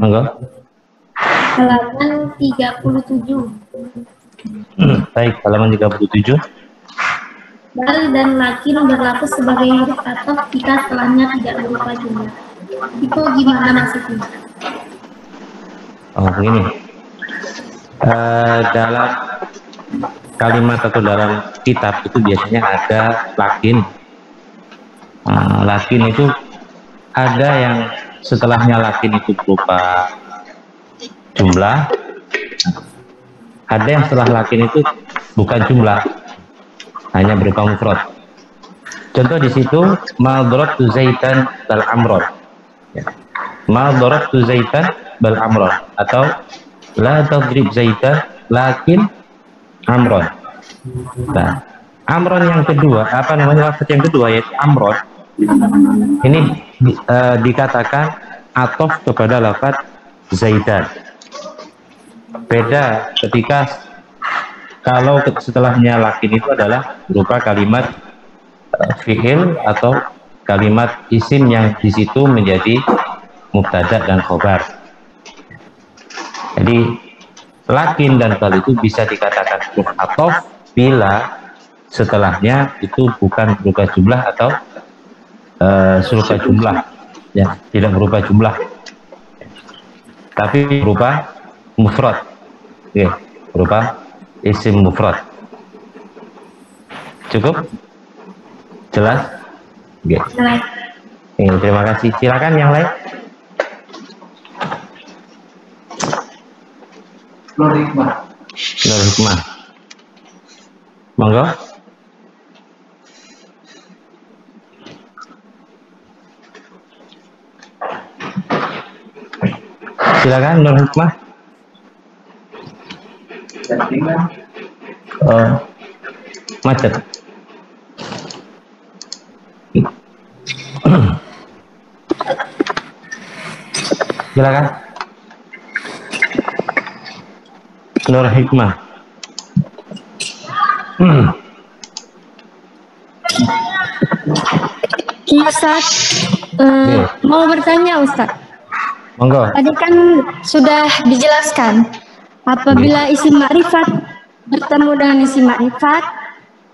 Monggo. Halaman 37. Baik, halaman 37. Bal dan lakin berlaku sebagai huruf atau jika setelahnya tidak berupa jumlah. Itu gimana maksudnya? Oh, begini. Dalam kalimat atau dalam kitab itu biasanya ada lakin. Lakin itu ada yang setelahnya lakin itu berupa jumlah, ada yang setelah lakin itu bukan jumlah, hanya berupa mufrad. Contoh di situ ma darabtu zaitan bal amron. Ya. Ma darabtu zaitan bal amron, atau la tadrib zaitan lakin amron. Nah, amron yang kedua, apa namanya, lafaz yang kedua yaitu amron, ini dikatakan atof kepada lafaz zaitan. Beda ketika kalau setelahnya lakin itu adalah berupa kalimat fi'il atau kalimat isim yang di situ menjadi mubtada dan khobar. Jadi lakin dan bal itu bisa dikatakan huruf atof bila setelahnya itu bukan berupa jumlah atau berupa jumlah, ya, tidak berupa jumlah, tapi berupa mufrad, ya, berupa isim mufrad. Cukup? Jelas? Oke. Terima kasih. Silakan yang lain. Nur Hikmah. Monggo. Silakan Nur Hikmah. Macet. Silakan Nur Hikmah. Ustaz, mau bertanya Ustaz. Monggo. Tadi kan sudah dijelaskan apabila isim ma'rifat bertemu dengan isim ma'rifat,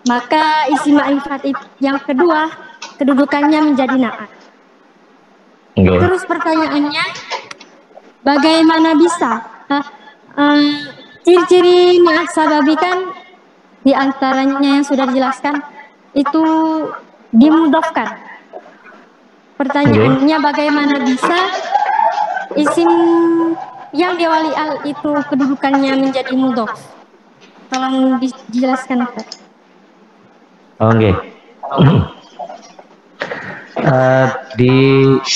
maka isim ma'rifat yang kedua kedudukannya menjadi na'at. Terus pertanyaannya, bagaimana bisa ciri-ciri na'at sababi kan diantaranya yang sudah dijelaskan itu dimudofkan. Pertanyaannya, bagaimana bisa isim yang diawali al itu kedudukannya menjadi mudhof? Tolong dijelaskan, Ustaz. Oke.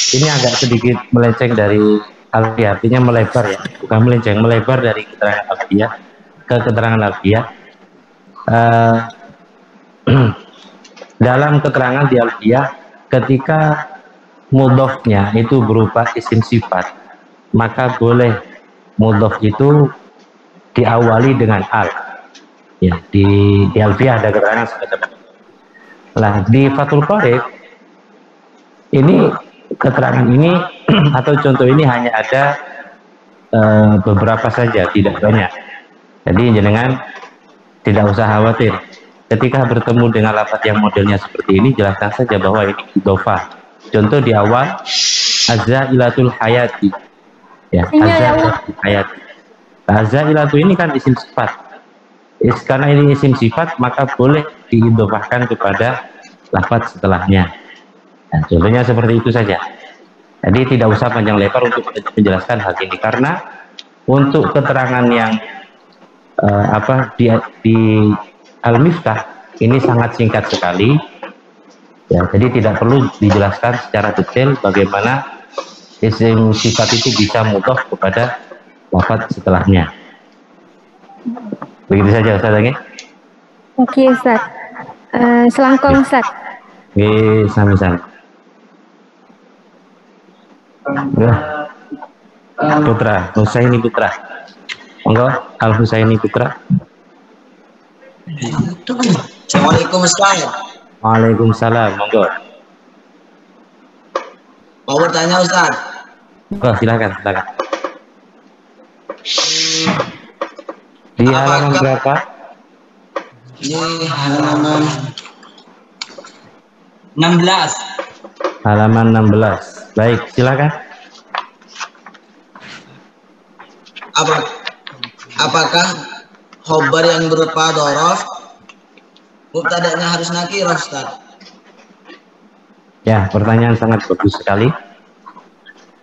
Ini agak sedikit melenceng dari alfiah, artinya melebar ya, bukan melenceng, melebar dari keterangan alfiah ke keterangan alfiah. Dalam keterangan di alfiah, ketika mudhofnya itu berupa isim sifat, maka boleh mudhof itu diawali dengan al. Ya, di alfiah ada keterangan seperti itu. Nah, di Fathul Qorib ini keterangan ini atau contoh ini hanya ada beberapa saja, tidak banyak. Jadi jenengan tidak usah khawatir. Ketika bertemu dengan lafaz yang modelnya seperti ini, jelaskan saja bahwa ini idhofah. Contoh di awal, azza-ilatul hayati. Ya, azza-ilatul hayati. Azza-ilatu ini kan isim sifat. Karena ini isim sifat, maka boleh diidhofahkan kepada lafaz setelahnya. Nah, contohnya seperti itu saja. Jadi tidak usah panjang lebar untuk menjelaskan hal ini, karena untuk keterangan yang di Al-Miftah ini sangat singkat sekali. Ya, jadi tidak perlu dijelaskan secara detail bagaimana isim sifat itu bisa mudhof kepada lafaz setelahnya. Begitu saja Ustaz lagi. Oke Ustaz. Selangkong Ustaz. Oke, sami-sami. Putra, Husaini Putra. Monggo, Al Husaini Putra. Assalamualaikum Ustaz. Waalaikumsalam, monggo. Mau bertanya Ustaz? Oh, silakan. Di halaman berapa? Di halaman 16. Halaman 16. Baik, silakan. Apakah khobar yang berupa dhorof mubtada'nya harus nakirah, Ustaz? Ya, pertanyaan sangat bagus sekali.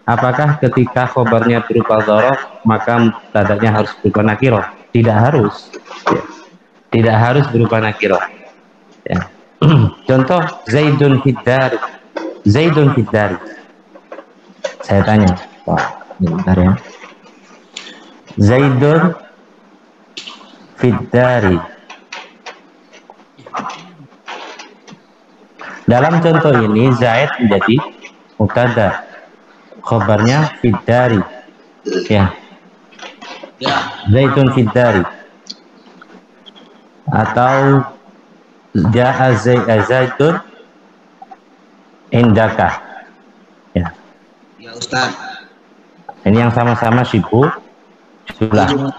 Apakah ketika khobarnya berupa dhorof maka mubtada'nya harus berupa nakirah? Tidak harus. Ya. Tidak harus berupa nakirah. Ya. Contoh Zaidun fiddari. Zaidun fiddari. Saya tanya. Wah, bentar ya. Zaidun fiddari. Dalam contoh ini Zaid menjadi mubtada, khobarnya fiddari. Ya. Zaidun fiddari. Atau Ja'a Zaidun indaka. Ya. Ya, Ustaz. Ini yang sama-sama sibuk. Sudah.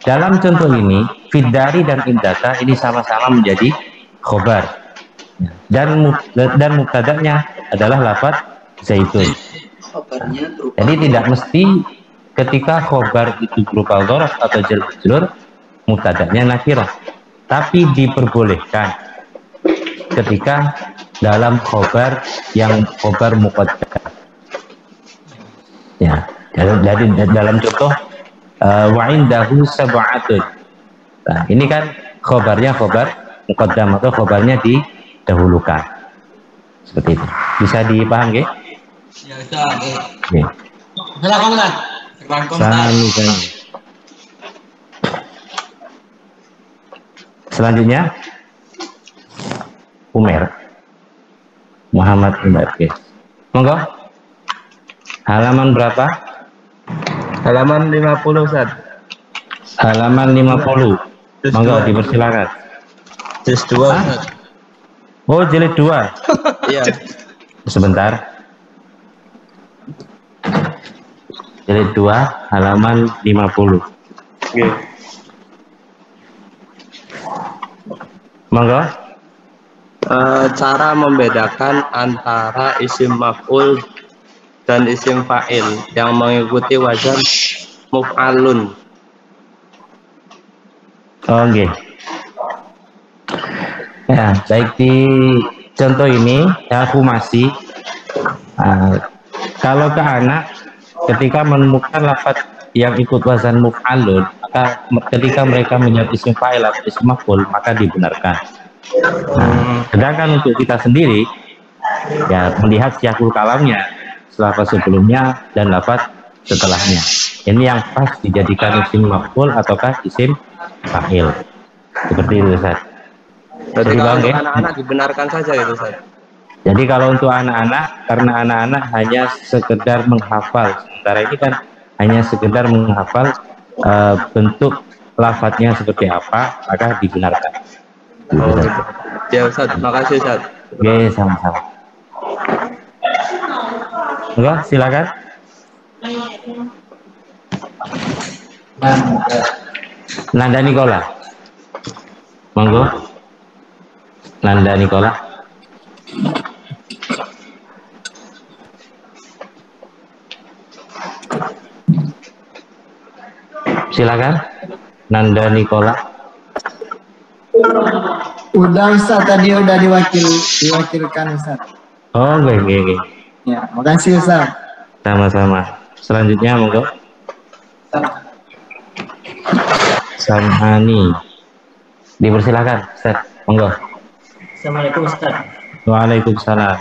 Dalam contoh ini, fiddari dan indaka ini sama-sama menjadi khobar. Dan mubtada'nya adalah lafaz zaitun. Jadi tidak mesti ketika khobar itu berupa dhorof atau jar majrur mubtada'nya nakirah, tapi diperbolehkan ketika dalam khobar yang khobar muqaddam. Ya, jadi dalam contoh wa indahu sab'atun. Nah, ini kan khobarnya khobar muqaddam atau khobarnya didahulukan. Seperti itu. Bisa dipahami, nggih? Ya, Ustaz. Nggih. Silakan, Ustaz. Selanjutnya Umer Muhammad Umar. Monggo. Halaman berapa? Halaman 50, Ustaz. Halaman 50. Monggo dipersilakan. Juz 2, Ustaz. Oh, jilid 2. Iya. Sebentar. Jilid 2 halaman 50. Oke. Monggo. Cara membedakan antara isim maf'ul dan isim fa'il yang mengikuti wazan muf'alun. Oh, nggih. Ya, baik, di contoh ini ya, aku masih kalau ke anak ketika menemukan lafaz yang ikut wazan muf'alun, maka ketika mereka menjadi isim fa'il atau isim maf'ul maka dibenarkan. Sedangkan untuk kita sendiri ya melihat siyakul kalamnya, lafaz sebelumnya dan lafaz setelahnya, ini yang pas dijadikan isim maf'ul ataukah isim fa'il. Seperti itu, Ustaz. Jadi kalau untuk anak-anak dibenarkan saja itu, Ustaz. Jadi kalau untuk anak-anak, karena anak-anak hanya sekedar menghafal, sementara ini kan hanya sekedar menghafal bentuk lafadznya seperti apa, maka dibenarkan. Oh, gitu. Ya, Ustaz. Makasih, Ustaz. Oke, sama-sama. Enggak, silakan. Nanda Nikola. Monggo. Nanda Nikola. Silakan. Nanda Nikola. Udah, Ustaz, tadi udah diwakilkan, Ustaz. Oh, oke. Ya, makasih, Ustaz. Sama-sama. Selanjutnya monggo. Samhani. Dipersilakan, Ustaz. Monggo. Assalamualaikum, Ustaz. Waalaikumsalam.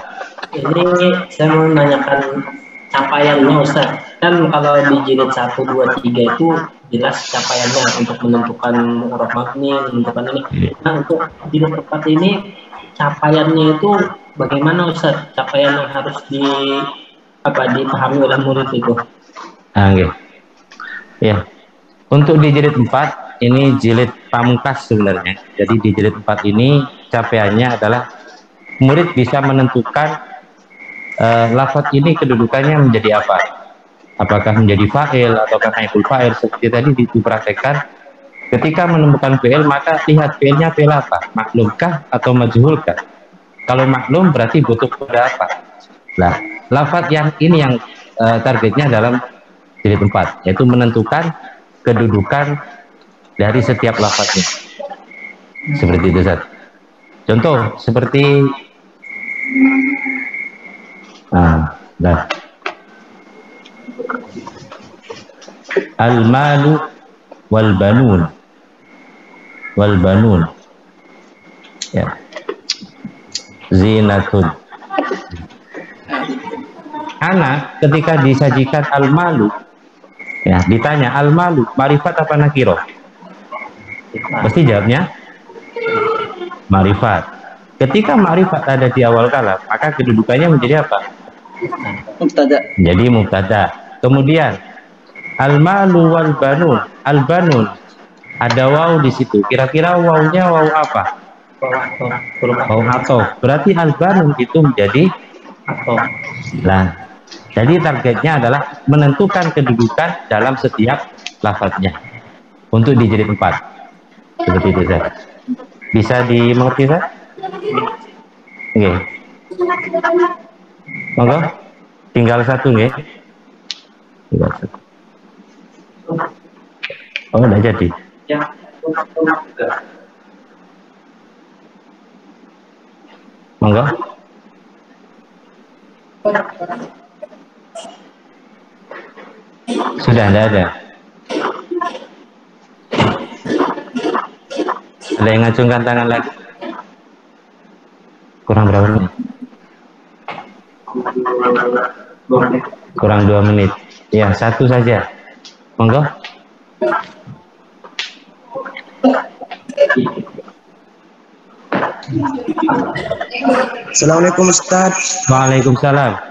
Ini saya mau menanyakan capaiannya, Ustaz. Kan kalau di jilid 1, 2, 3 itu jelas capaiannya untuk menentukan huruf mabni, menentukan ini. Nah, untuk jilid 4 ini capaiannya itu bagaimana, Ustaz? Capaian yang harus dipahami oleh murid itu. Oke. Ya. Untuk di jilid 4 ini jilid pamungkas sebenarnya. Jadi di jilid 4 ini capaiannya adalah murid bisa menentukan lafaz ini kedudukannya menjadi apa. apakah menjadi fa'il ataukah naibul fa'il seperti tadi dipraktekkan. Ketika menemukan fi'il maka lihat fi'ilnya fi'il apa, maklumkah atau majhulkah. Kalau maklum berarti butuh pada apa. Nah, lafaz yang ini yang targetnya dalam jilid 4, yaitu menentukan kedudukan dari setiap lafaznya. Seperti itu, Ustaz. Contoh seperti al-malu wal banun ya, zinatun. Anak ketika disajikan al-malu, ya, ditanya al-malu marifat apa nakiro, pasti jawabnya marifat. Ketika marifat ada di awal kalam, maka kedudukannya menjadi apa? Mubtada. Jadi mubtada. Kemudian al-malu wal banun, al-banun ada waw di situ. Kira-kira wawnya waw apa? Waw atof. Berarti al-banun itu menjadi atof. Nah, jadi targetnya adalah menentukan kedudukan dalam setiap lafadznya untuk di jilid 4. Seperti itu, Zah. Bisa dimengerti, Zah? Oke. Monggo. Tinggal satu, nggih. Tinggal satu. Oh, udah jadi. Monggo. Sudah tidak ada. Ada yang ngacungkan tangan lagi? Kurang berapa menit? Kurang 2 menit. Ya, satu saja. Monggo. Assalamualaikum Ustaz. Waalaikumsalam.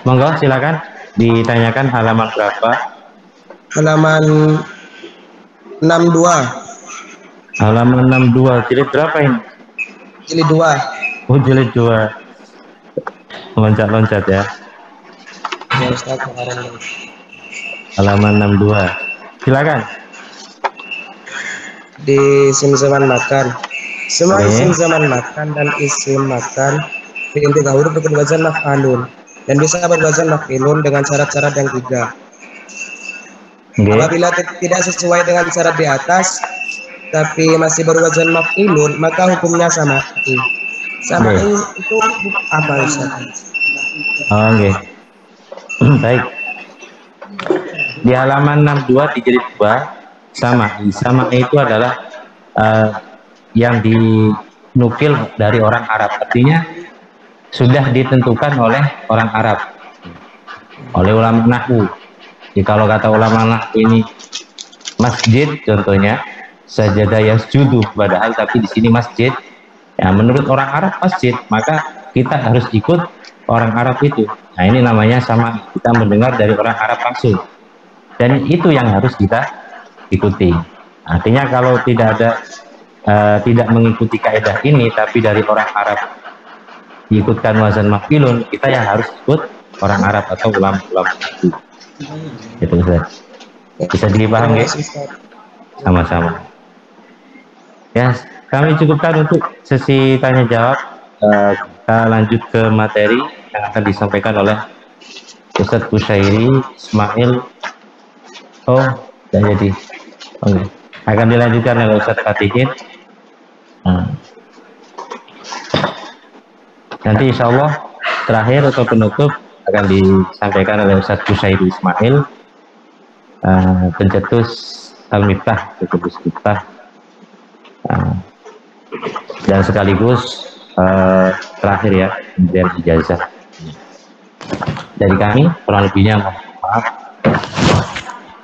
Monggo, silakan ditanyakan halaman berapa? Halaman 62. Halaman 62. Jilid berapa ini? Jilid 2. Oh, jilid 2. Loncat-loncat ya. Ya Ustaz, Halaman 62. Silakan. Di isim zaman makan. Semua isim zaman makan dan isim makan diinti huruf berkedua wazan maf'alun dan bisa berwazan maf'ilun dengan syarat-syarat yang 3. Apabila tidak sesuai dengan syarat di atas tapi masih berwazan maf'ilun, maka hukumnya sama. Sama itu apa, Ustaz? Oh, oke. Baik. Di halaman 62 di jilid 2 sama itu adalah yang dinukil dari orang Arab, artinya sudah ditentukan oleh orang Arab, oleh ulama nahwu. Jadi kalau kata ulama nahwu ini masjid contohnya, sajadah yasjudu, padahal tapi di sini masjid. Ya, menurut orang Arab masjid, maka kita harus ikut orang Arab itu. Nah, ini namanya sama, kita mendengar dari orang Arab langsung. Dan itu yang harus kita ikuti. Artinya kalau tidak ada tidak mengikuti kaidah ini tapi dari orang Arab diikutkan wazan maf'ilun, kita yang harus ikut orang Arab atau ulama-ulama itu. Itu bisa dipahami ya? Sama-sama. Ya, kami cukupkan untuk sesi tanya jawab. Kita lanjut ke materi yang akan disampaikan oleh Ustadz Kusyairi Ismail. Oh, sudah jadi. Oke. Akan dilanjutkan oleh Ustadz Fatihin. Nanti insya Allah terakhir atau penutup akan disampaikan oleh Ustadz Kusyairi Ismail, pencetus Al-Miftah, pencetus Miftah, dan sekaligus terakhir ya, kemudian ijazah dari kami. Kurang lebihnya maaf.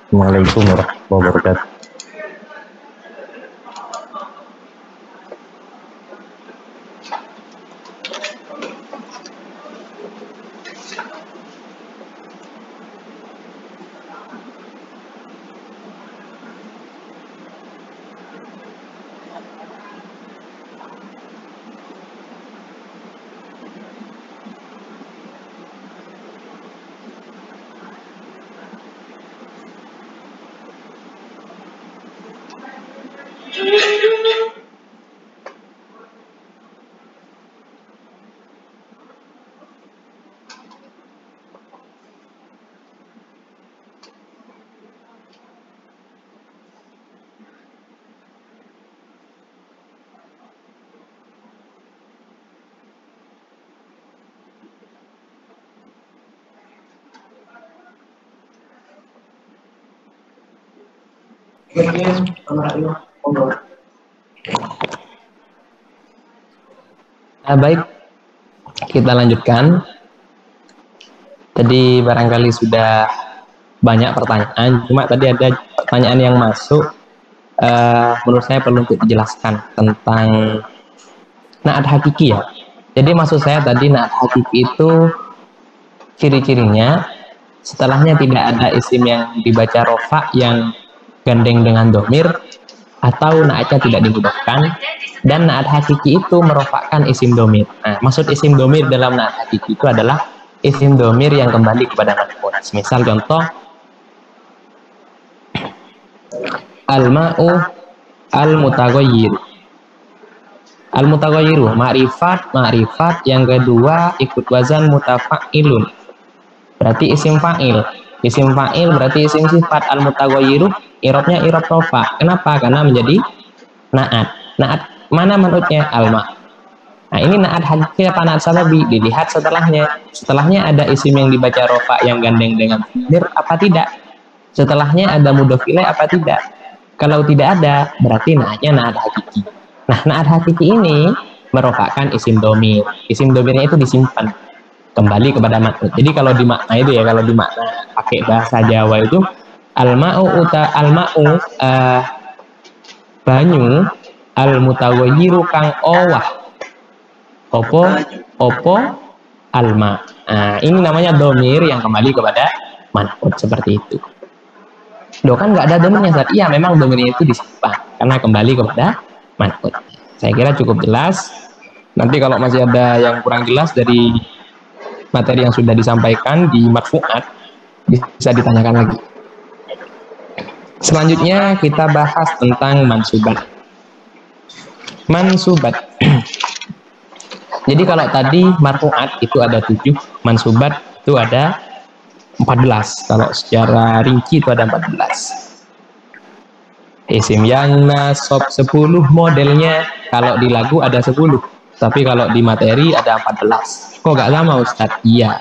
Assalamualaikum warahmatullahi wabarakatuh. Baik, kita lanjutkan. Tadi barangkali sudah banyak pertanyaan, cuma tadi ada pertanyaan yang masuk, menurut saya perlu untuk dijelaskan tentang na'at hakiki ya. Jadi maksud saya tadi na'at hakiki itu ciri-cirinya setelahnya tidak ada isim yang dibaca rofa yang gandeng dengan domir, atau na'atnya tidak dimudahkan, dan na'at hakiki itu merofakkan isim domir. Nah, maksud isim domir dalam na'at hakiki itu adalah isim domir yang kembali kepada man'ut. Misal contoh, al-ma'u al-mutaghayyir. Al-mutaghayyiru ma'rifat yang kedua ikut wazan mutafa'ilun. Berarti isim fa'il. Isim fa'il berarti isim sifat. Al-mutaghayyiru irobnya irob rofa. Kenapa? Karena menjadi na'at. Na'at mana man'utnya? Al-ma'. Nah, ini na'at hakiki apa na'at sababi? Dilihat setelahnya. Setelahnya ada isim yang dibaca rofa yang gandeng dengan fi'il apa tidak? Setelahnya ada mudhof ilaih apa tidak? Kalau tidak ada, berarti na'atnya na'at hakiki. Nah, na'at hakiki ini merofakkan isim domir. Isim domirnya itu disimpan kembali kepada man'ut. Jadi kalau di makna itu ya, kalau di makna pakai bahasa Jawa itu al-ma'u banyu al-mutaghayyiru kang owah opo alma. Nah, ini namanya domir yang kembali kepada man'ut seperti itu. Loh, kan nggak ada domirnya saat? Iya, memang domirnya itu disimpan karena kembali kepada man'ut. Saya kira cukup jelas. Nanti kalau masih ada yang kurang jelas dari materi yang sudah disampaikan di marfu'at, bisa ditanyakan lagi. Selanjutnya kita bahas tentang mansubat. Mansubat. Jadi kalau tadi marfu'at itu ada 7, mansubat itu ada 14. Kalau secara rinci itu ada 14. Isim yang nasab 10 modelnya, kalau di lagu ada 10, tapi kalau di materi ada 14. Kok gak sama Ustadz? Iya,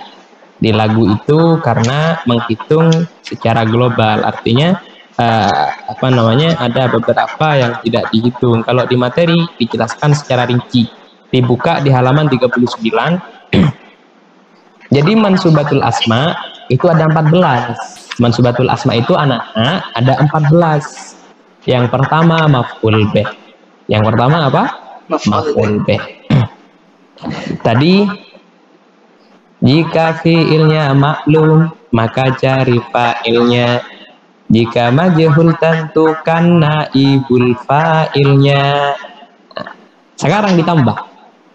di lagu itu karena menghitung secara global, artinya ada beberapa yang tidak dihitung. Kalau di materi dijelaskan secara rinci, dibuka di halaman 39. Jadi mansubatul asma itu ada 14. Mansubatul asma itu anak-anak ada 14. Yang pertama maf'ul bih. Yang pertama apa? Maf'ul bih. Tadi jika fi'ilnya maklum maka cari fa'ilnya. Jika majhul tentukan naibul fa'ilnya. Sekarang ditambah.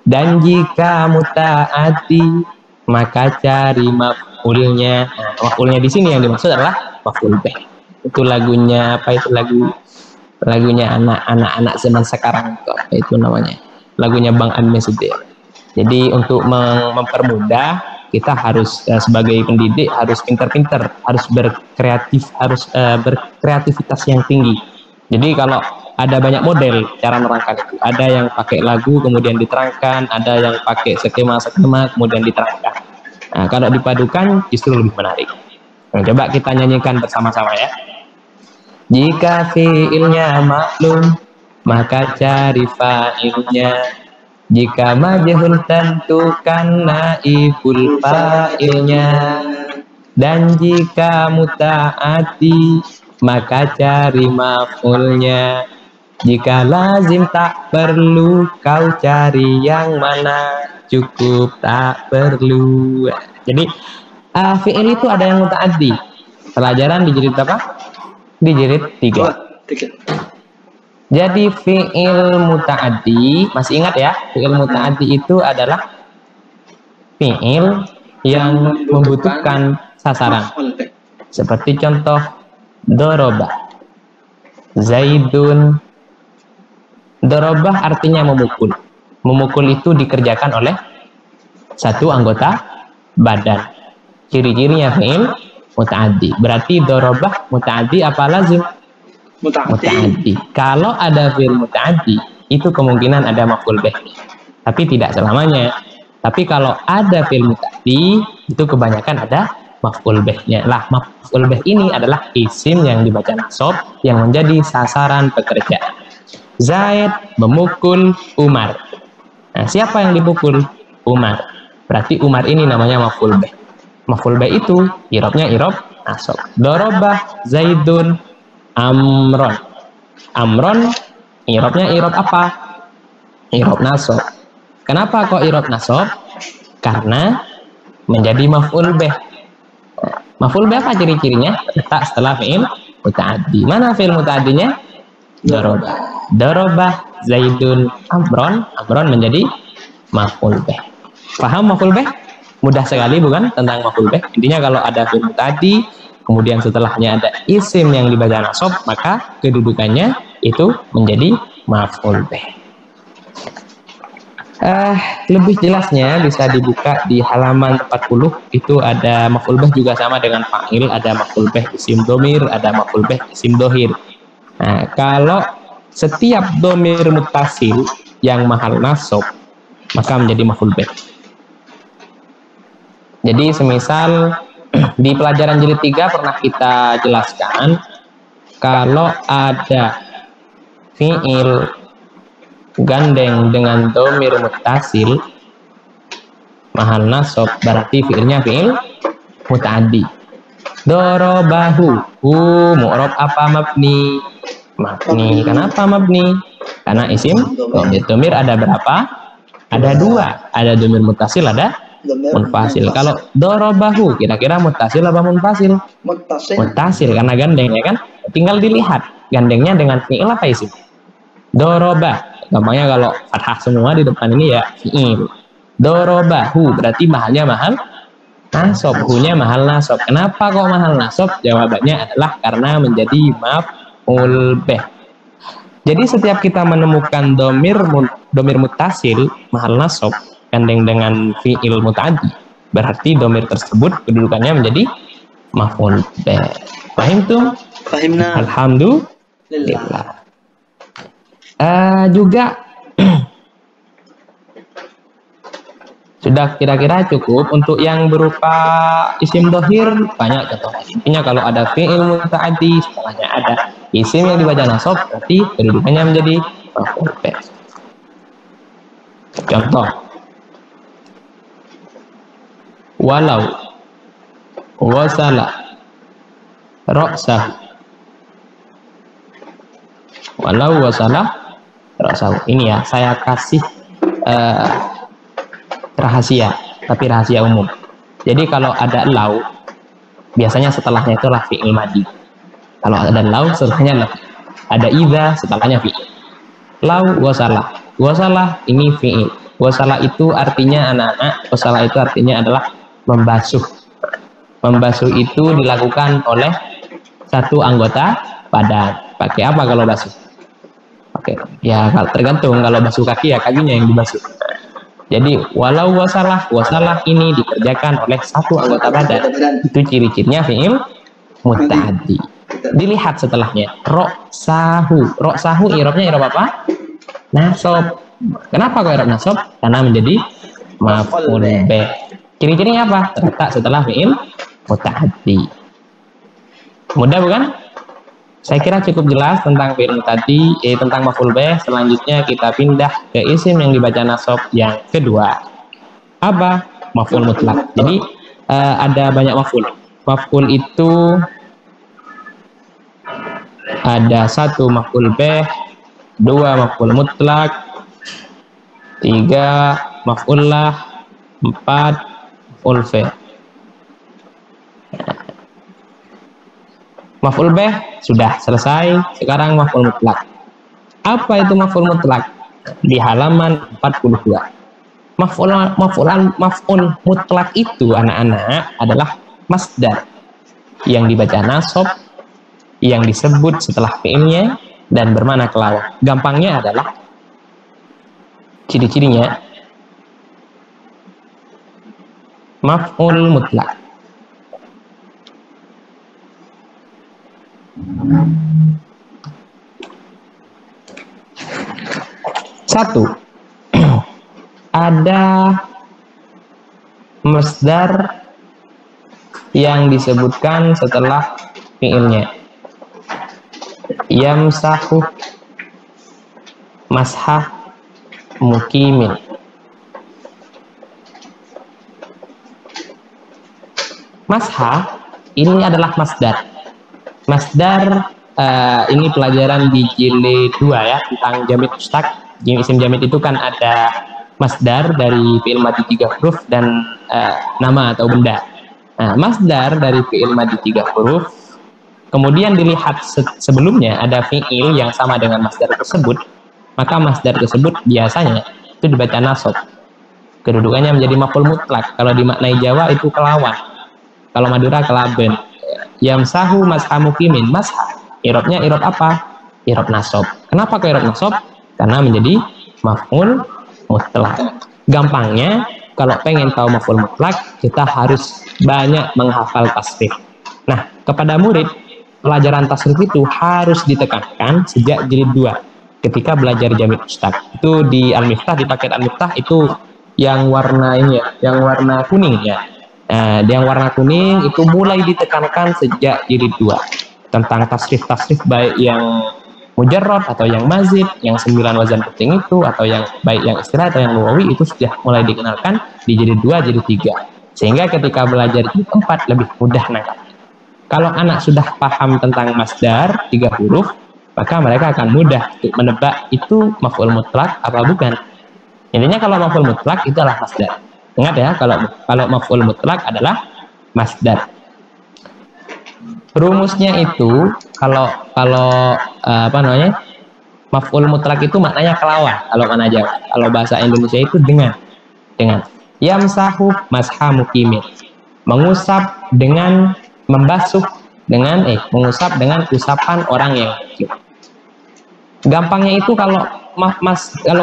Dan jika muta'addi maka cari maf'ulnya. Nah, maf'ulnya di sini yang dimaksud adalah maf'ul bih. Itu lagunya apa? Itu lagunya anak-anak zaman sekarang itu namanya, lagunya Bang Anmes itu ya. Jadi untuk mempermudah, kita harus sebagai pendidik harus pintar-pintar, harus berkreativitas yang tinggi. Jadi kalau ada banyak model cara menerangkan itu, ada yang pakai lagu kemudian diterangkan, ada yang pakai skema-skema kemudian diterangkan. Nah, kalau dipadukan justru lebih menarik. Nah, coba kita nyanyikan bersama-sama ya. Jika fi'ilnya maklum maka cari fa'ilnya. Jika majhul tentukan naibul fa'ilnya. Dan jika muta'addi maka cari maf'ulnya. Jika lazim tak perlu kau cari yang mana, cukup tak perlu. Jadi fi'il itu ada yang muta'addi. Pelajaran di jilid apa? Di jilid 3. Jadi fi'il muta'addi, masih ingat ya? Fi'il muta'addi itu adalah fi'il yang membutuhkan sasaran. Seperti contoh dorobah, Zaidun. Dorobah artinya memukul. Memukul itu dikerjakan oleh satu anggota badan. Ciri-cirinya fi'il muta'addi. Berarti dorobah muta'addi apa lazim? Muta'addi. Kalau ada fi'il muta'addi, itu kemungkinan ada maf'ul bih. Tapi tidak selamanya. Tapi kalau ada fi'il muta'addi, itu kebanyakan ada maf'ul bihnya. Lah, maf'ul bih ini adalah isim yang dibaca nasab yang menjadi sasaran pekerjaan. Zaid memukul Umar. Nah, siapa yang dipukul? Umar. Berarti Umar ini namanya maf'ul bih. Maf'ul bih itu i'rabnya i'rab nasab. Darabah Zaidun Amron. Amron i'rabnya i'rab apa? I'rab nasab. Kenapa kok i'rab nasab? Karena menjadi maf'ul bih. Maf'ul bih apa ciri-cirinya? Letak setelah fi'il muta'addi. Mana fi'il muta'addinya? Darabah. Darabah Zaidun Amron. Amron menjadi maf'ul bih. Paham maf'ul bih? Mudah sekali bukan tentang maf'ul bih? Intinya kalau ada fi'il muta'addi, kemudian setelahnya ada isim yang dibaca nasab, maka kedudukannya itu menjadi maf'ul bih. Lebih jelasnya bisa dibuka di halaman 40. Itu ada maf'ul bih juga sama dengan fa'il, ada maf'ul bih isim domir, ada maf'ul bih isim dohir. Nah, kalau setiap domir muttasil yang mahal nasab, maka menjadi maf'ul bih. Jadi semisal di pelajaran jilid 3 pernah kita jelaskan kalau ada fi'il gandeng dengan domir muttasil mahal nasab, berarti fi'ilnya fi'il muta'addi. Dorobahu, mu'rab apa mabni? Mabni. Kenapa mabni? Karena isim domir ada berapa? Ada dua. Ada domir muttasil, ada munfasil. Kalau dorobahu kira-kira muttasil apa munfasil? Muttasil karena gandeng ya kan? Tinggal dilihat gandengnya dengan fi'il apa isim? Dorobah. Gampangnya kalau fathah semua di depan ini ya fi'il. Dorobahu berarti mahalnya mahal nasab, hu-nya mahal nasab. Kenapa kok mahal nasab? Jawabannya adalah karena menjadi maf'ul bih. Jadi setiap kita menemukan domir muttasil mahal nasab gandeng dengan fi'il muta'addi, berarti domir tersebut kedudukannya menjadi maf'ul bih. Paham tuh? Fahimna. Alhamdulillah. Juga sudah kira-kira cukup untuk yang berupa isim dohir, banyak contoh. Intinya kalau ada fi'il muta'addi setelahnya ada isim yang dibaca nasab, berarti kedudukannya menjadi maf'ul bih. Contoh, walau wasala ra'sahu. Walau wasala ra'sahu. Ini ya, saya kasih rahasia, tapi rahasia umum. Jadi kalau ada lau, biasanya setelahnya itulah fi'il madi. Kalau ada lau, setelahnya lau. Ada idza, setelahnya fi'il. Lau wasalah. Wasalah ini fi'il. Wasalah itu artinya anak-anak, wasalah itu artinya adalah membasuh. Membasuh itu dilakukan oleh satu anggota badan. Pakai apa kalau basuh? Oke, ya tergantung. Kalau basuh kaki ya kakinya yang dibasuh. Jadi walau wasalah ini dikerjakan oleh satu anggota badan. Itu ciri-cirinya fi'il muta'addi. Dilihat setelahnya. Ra'sahu i'rabnya i'rab apa? Nasab. Kenapa kok i'rab nasab? Karena menjadi maf'ul bih. Ciri-cirinya apa? Terletak setelah fi'il muta'addi. Mudah bukan? Saya kira cukup jelas tentang fi'il tadi, tentang maf'ul bih. Selanjutnya kita pindah ke isim yang dibaca nasab yang kedua. Apa? Maf'ul mutlak. Jadi ada banyak maf'ul. Maf'ul itu ada 1 maf'ul bih, 2 maf'ul mutlak, 3 maf'ul lah, 4 maf'ul fi'. Maf'ul bih sudah selesai. Sekarang maf'ul mutlak. Apa itu maf'ul mutlak? Di halaman 42. Maf'ul mutlak itu anak-anak adalah masdar yang dibaca nasab, yang disebut setelah fi'ilnya dan bermakna kelawan. Gampangnya adalah ciri-cirinya maf'ul mutlak. Satu, ada masdar yang disebutkan setelah fiilnya. Yamsahu, mashah mukimin. Mashah ini adalah masdar. Masdar ini pelajaran di jilid 2 ya, tentang jamid mustaq. Isim jamid itu kan ada masdar dari fi'il madhi 3 huruf dan nama atau benda. Nah, masdar dari fi'il madhi 3 huruf, kemudian dilihat sebelumnya ada fi'il yang sama dengan masdar tersebut, maka masdar tersebut biasanya itu dibaca nasab. Kedudukannya menjadi maf'ul mutlak. Kalau dimaknai Jawa itu kelawan, kalau Madura kelaben. Yamsahu mashah mukimin. Mashah irobnya irob apa? Irob nasab. Kenapa ke irob nasab? Karena menjadi maf'ul mutlak. Gampangnya, kalau pengen tahu maf'ul mutlak, kita harus banyak menghafal tasrif. Nah, kepada murid, pelajaran tasrif itu harus ditekankan sejak jilid 2 ketika belajar jamid mustaq. Itu di Al-Miftah, di paket Al-Miftah itu yang warna ini ya, yang warna kuning ya. Yang warna kuning itu mulai ditekankan sejak jilid 2 tentang tasrif-tasrif, baik yang mujarrad atau yang mazid, yang 9 wazan penting itu, atau yang baik yang istilah atau yang lugawi, itu sudah mulai dikenalkan di jilid 2, jilid 3. Sehingga ketika belajar jilid 4 lebih mudah nangkap. Kalau anak sudah paham tentang masdar 3 huruf, maka mereka akan mudah untuk menebak itu maf'ul mutlak apa bukan. Intinya kalau maf'ul mutlak itu adalah masdar. Ingat ya, kalau maf'ul mutlak adalah masdar. Rumusnya itu kalau apa namanya? Maf'ul mutlak itu maknanya kelawan kalau mana Jawa. Kalau bahasa Indonesia itu dengan yamsahu mashah mukimin. Mengusap dengan membasuh dengan mengusap dengan usapan orang yang mukim. Gampangnya itu kalau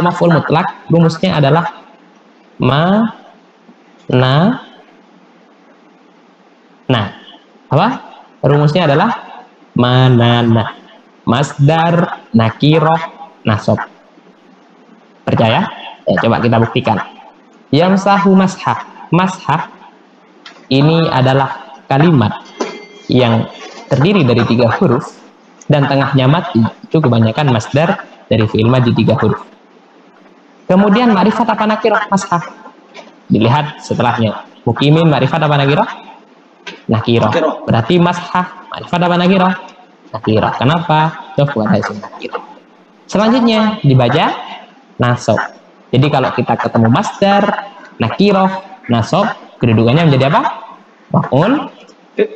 maf'ul mutlak rumusnya adalah apa? Rumusnya adalah manana, masdar nakiroh nasab. Percaya? Ya, coba kita buktikan. Yamsahu mashah. Mashah ini adalah kalimat yang terdiri dari 3 huruf dan tengahnya mati. Itu kebanyakan masdar dari fi'il madhi 3 huruf. Kemudian ma'rifat apa nakiroh? Mashah. Dilihat setelahnya. Mukimin ma'rifat apa nakiroh? Nakiroh. Berarti mashah ma'rifat apa nakiroh? Nakiroh. Kenapa? Nakiroh. Selanjutnya dibaca nasab. Jadi kalau kita ketemu masdar nakiroh nasab, kedudukannya menjadi apa? Maf'ul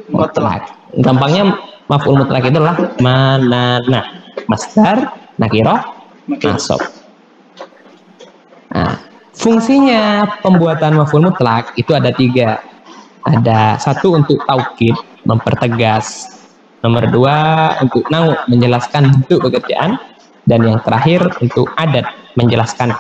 mutlak. Gampangnya maf'ul mutlak itu adalah manana, masdar nakiroh nasab. Nah, fungsinya pembuatan maf'ul mutlak itu ada 3. Ada 1 untuk taukid, mempertegas. Nomor 2 untuk nau, menjelaskan bentuk pekerjaan. Dan yang terakhir untuk adat, menjelaskan.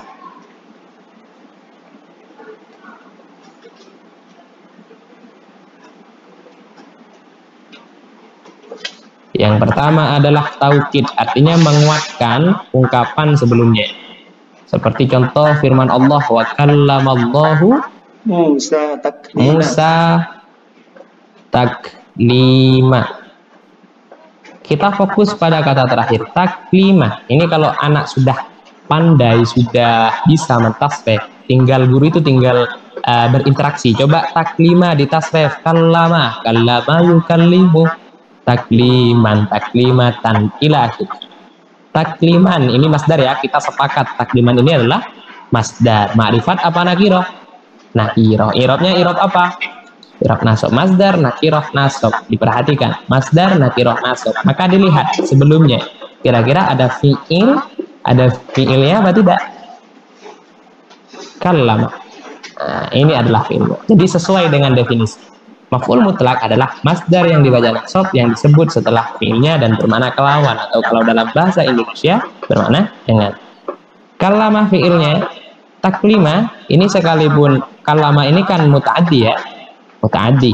Yang pertama adalah taukid, artinya menguatkan ungkapan sebelumnya. Seperti contoh firman Allah, wa kallamallahu Musa taklima. Kita fokus pada kata terakhir, taklima. Ini kalau anak sudah pandai, sudah bisa mentasrif, tinggal guru itu tinggal berinteraksi. Coba taklima ditasrif, kallama yukallimu, takliman, taklimatan, ila akhir. Takliman ini masdar ya, kita sepakat takliman ini adalah masdar. Ma'rifat apa nakiroh? Nakiroh. Irobnya irob apa? Irob nasab. Masdar nakiroh nasab. Diperhatikan, masdar nakiroh nasab. Maka dilihat sebelumnya, kira-kira ada fiilnya apa tidak? Kallama. Nah, ini adalah fiil. Jadi sesuai dengan definisi. Maf'ul mutlak adalah masdar yang dibaca nasab yang disebut setelah fiilnya dan bermakna kelawan, atau kalau dalam bahasa Indonesia bermakna dengan. Kallama fiilnya, taklima ini sekalipun kallama ini kan muta'addi ya, muta'addi.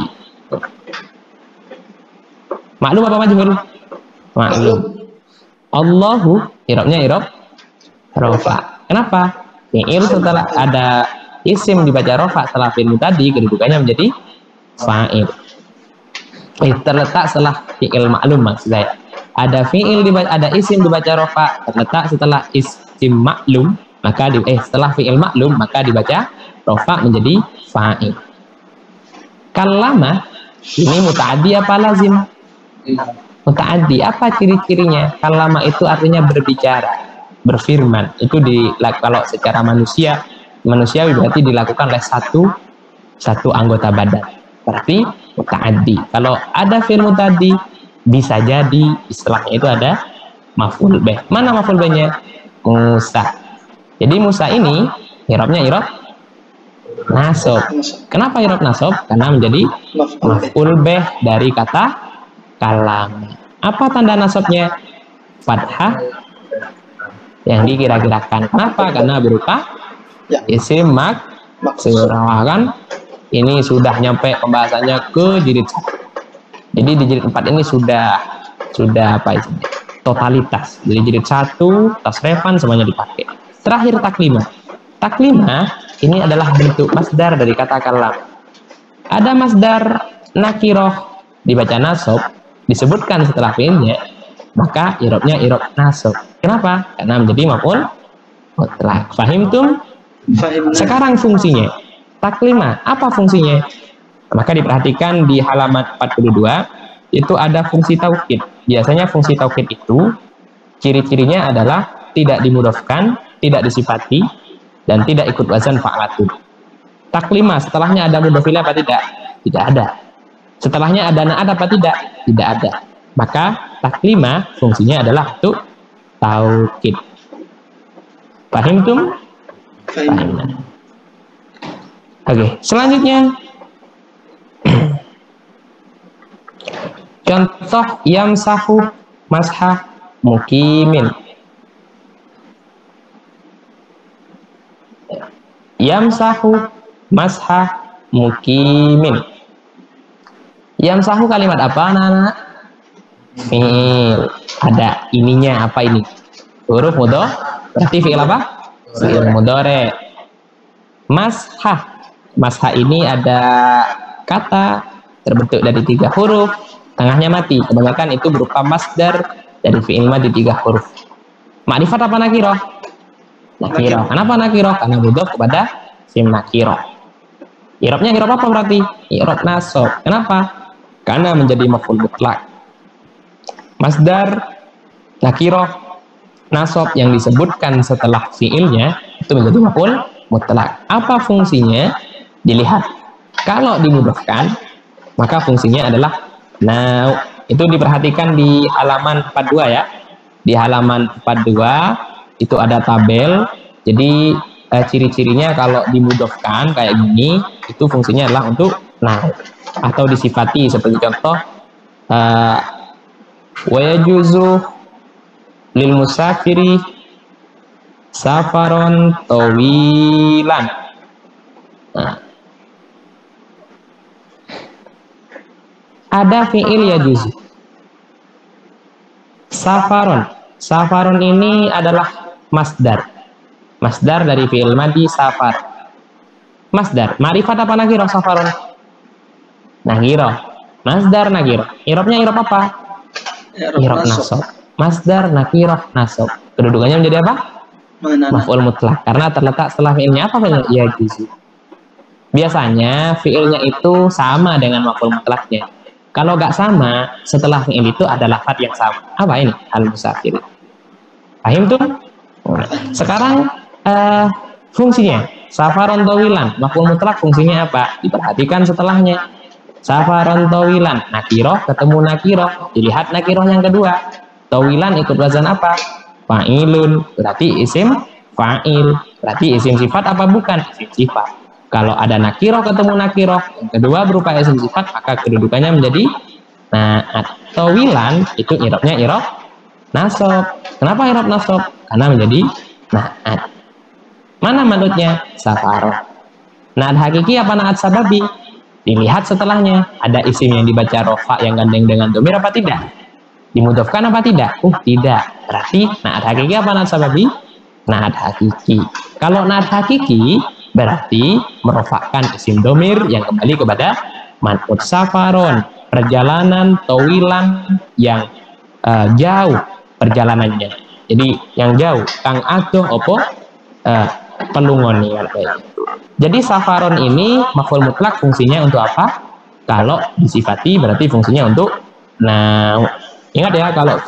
Maklum apa majhul? Maklum. Allahu irobnya irob rofa. Kenapa? Fiil setelah ada isim dibaca rofa setelah fiil tadi, kedudukannya menjadi fa'il. terletak setelah fi'il maklum maksud saya. Ada fi'il ada isim dibaca rofa terletak setelah isim maklum, maka setelah fi'il maklum maka dibaca rofa menjadi fa'il. Kallama ini muta'addi apa lazim? Muta'addi. Apa ciri-cirinya? Kallama itu artinya berbicara, berfirman. Itu kalau secara manusiawi berarti dilakukan oleh satu anggota badan. Berarti muta'addi. Kalau ada fi'il muta'addi bisa jadi istilahnya itu ada maf'ul bih. Mana maf'ul bihnya? Musa. Jadi Musa ini i'rabnya i'rab nasab. Kenapa i'rab nasab? Karena menjadi maf'ul bih dari kata kalam. Apa tanda nasabnya? Fathah yang dikira-kirakan. Kenapa? Karena berupa isim maksur. Kan ini sudah nyampe pembahasannya ke jilid 1. Jadi di jilid 4 ini sudah apa isinya? Totalitas. Jadi jilid 1, tasrefan semuanya dipakai. Terakhir taklimah. Taklimah ini adalah bentuk masdar dari kata kalam. Ada masdar nakiroh dibaca nasab, disebutkan setelah fi'ilnya, maka i'rabnya i'rab nasab. Kenapa? Karena menjadi maf'ul mutlaq. Fahimtum? Sekarang fungsinya. Taklimah, apa fungsinya? Maka diperhatikan di halaman 42 itu ada fungsi taukid. Biasanya fungsi taukid itu ciri-cirinya adalah tidak dimudhofkan, tidak disifati, dan tidak ikut wazan fa'latun. Taklimah setelahnya ada mudhof ilaih apa tidak? Tidak ada. Setelahnya ada na'at apa tidak? Tidak ada. Maka taklimah fungsinya adalah untuk taukid. Fahimtum? Fahimna. Oke, selanjutnya contoh yamsahu mashah mukimin. Yamsahu mashah mukimin. Yamsahu kalimat apa anak-anak? Fi'il. Ada ininya apa ini? Huruf mudhaf. Berarti fi'il apa? Fi'il mudhari. Mashah. Mashah ini ada kata terbentuk dari 3 huruf, tengahnya mati. Kebanyakan itu berupa masdar dari fi'il madhi 3 huruf. Ma'rifat apa nakiroh? Nakiroh. Kenapa nakiroh? Karena mudhof kepada isim nakiroh. I'rabnya i'rab apa berarti? I'rab nasab. Kenapa? Karena menjadi maf'ul mutlaq. Masdar nakiroh nasab yang disebutkan setelah fi'ilnya itu menjadi maf'ul mutlaq. Apa fungsinya? Dilihat. Kalau dimudhofkan maka fungsinya adalah now. Itu diperhatikan di halaman 42 ya. Di halaman 42 itu ada tabel. Jadi ciri-cirinya kalau dimudhofkan kayak gini itu fungsinya adalah untuk now atau disifati seperti contoh wa yajuzu lil musafiri safaron tawilan. Ada fi'il yajuzu. Safaron. Safaron ini adalah masdar. Masdar dari fi'il madhi safar. Masdar. Ma'rifat apa nakiroh safaron? Nakiroh. Masdar nakiroh. I'rabnya i'rab apa? I'rab nasab. Masdar nakiroh nasab. Kedudukannya menjadi apa? Maf'ul mutlaq. Karena terletak setelah fi'ilnya apa fi'ilnya? Yajuzu. Biasanya fi'ilnya itu sama dengan maf'ul mutlaqnya. Kalau nggak sama, setelah fi'il itu ada lafadz yang sama. Apa ini? Al-musafir. Paham tuh? Sekarang fungsinya safaron tawilan. Maf'ul mutlaq fungsinya apa? Diperhatikan setelahnya. Safaron tawilan. Nakiroh ketemu nakiroh. Dilihat nakiroh yang kedua. Tawilan ikut wazan apa? Fa'ilun. Berarti isim fa'il. Berarti isim sifat apa bukan? Isim sifat. Kalau ada nakiroh ketemu nakiroh, yang kedua berupa isim sifat, maka kedudukannya menjadi na'at. Tawilan itu i'rabnya i'rab nasab. Kenapa i'rab nasab? Karena menjadi na'at. Mana manutnya? Safaroh. Na'at hakiki apa na'at sababi? Dilihat setelahnya. Ada isim yang dibaca rofa yang gandeng dengan domir apa tidak? Dimudhofkan apa tidak? Tidak. Berarti na'at hakiki apa na'at sababi? Na'at hakiki. Kalau na'at hakiki berarti merofakkan isim domir yang kembali kepada man'ut safaron. perjalanan tawilan yang jauh perjalanannya. Jadi yang jauh kang adoh opo pelungon nih artinya. Jadi safaron ini maf'ul mutlak fungsinya untuk apa? Kalau disifati berarti fungsinya untuk nau. Ingat ya, kalau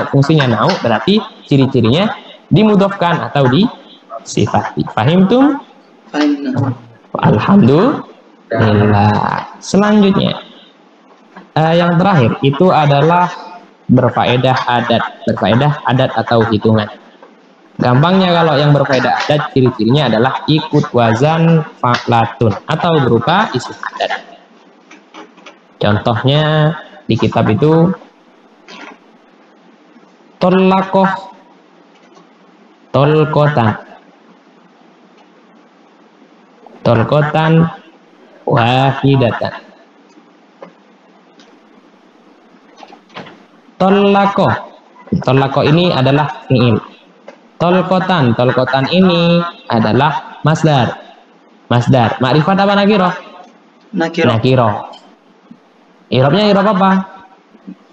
fungsinya nau berarti ciri-cirinya dimudhofkan atau disifati. Fahimtum? Alhamdulillah. Selanjutnya yang terakhir itu adalah berfaedah adat atau hitungan. Gampangnya kalau yang berfaedah adat ciri-cirinya adalah ikut wazan fa'latun atau berupa isim adat. Contohnya di kitab itu tolkotan, wahidatan. Tolako ini adalah fi'il. Tolkotan ini adalah masdar. Ma'rifat apa nakiro? Nakiro. Irobnya irob apa?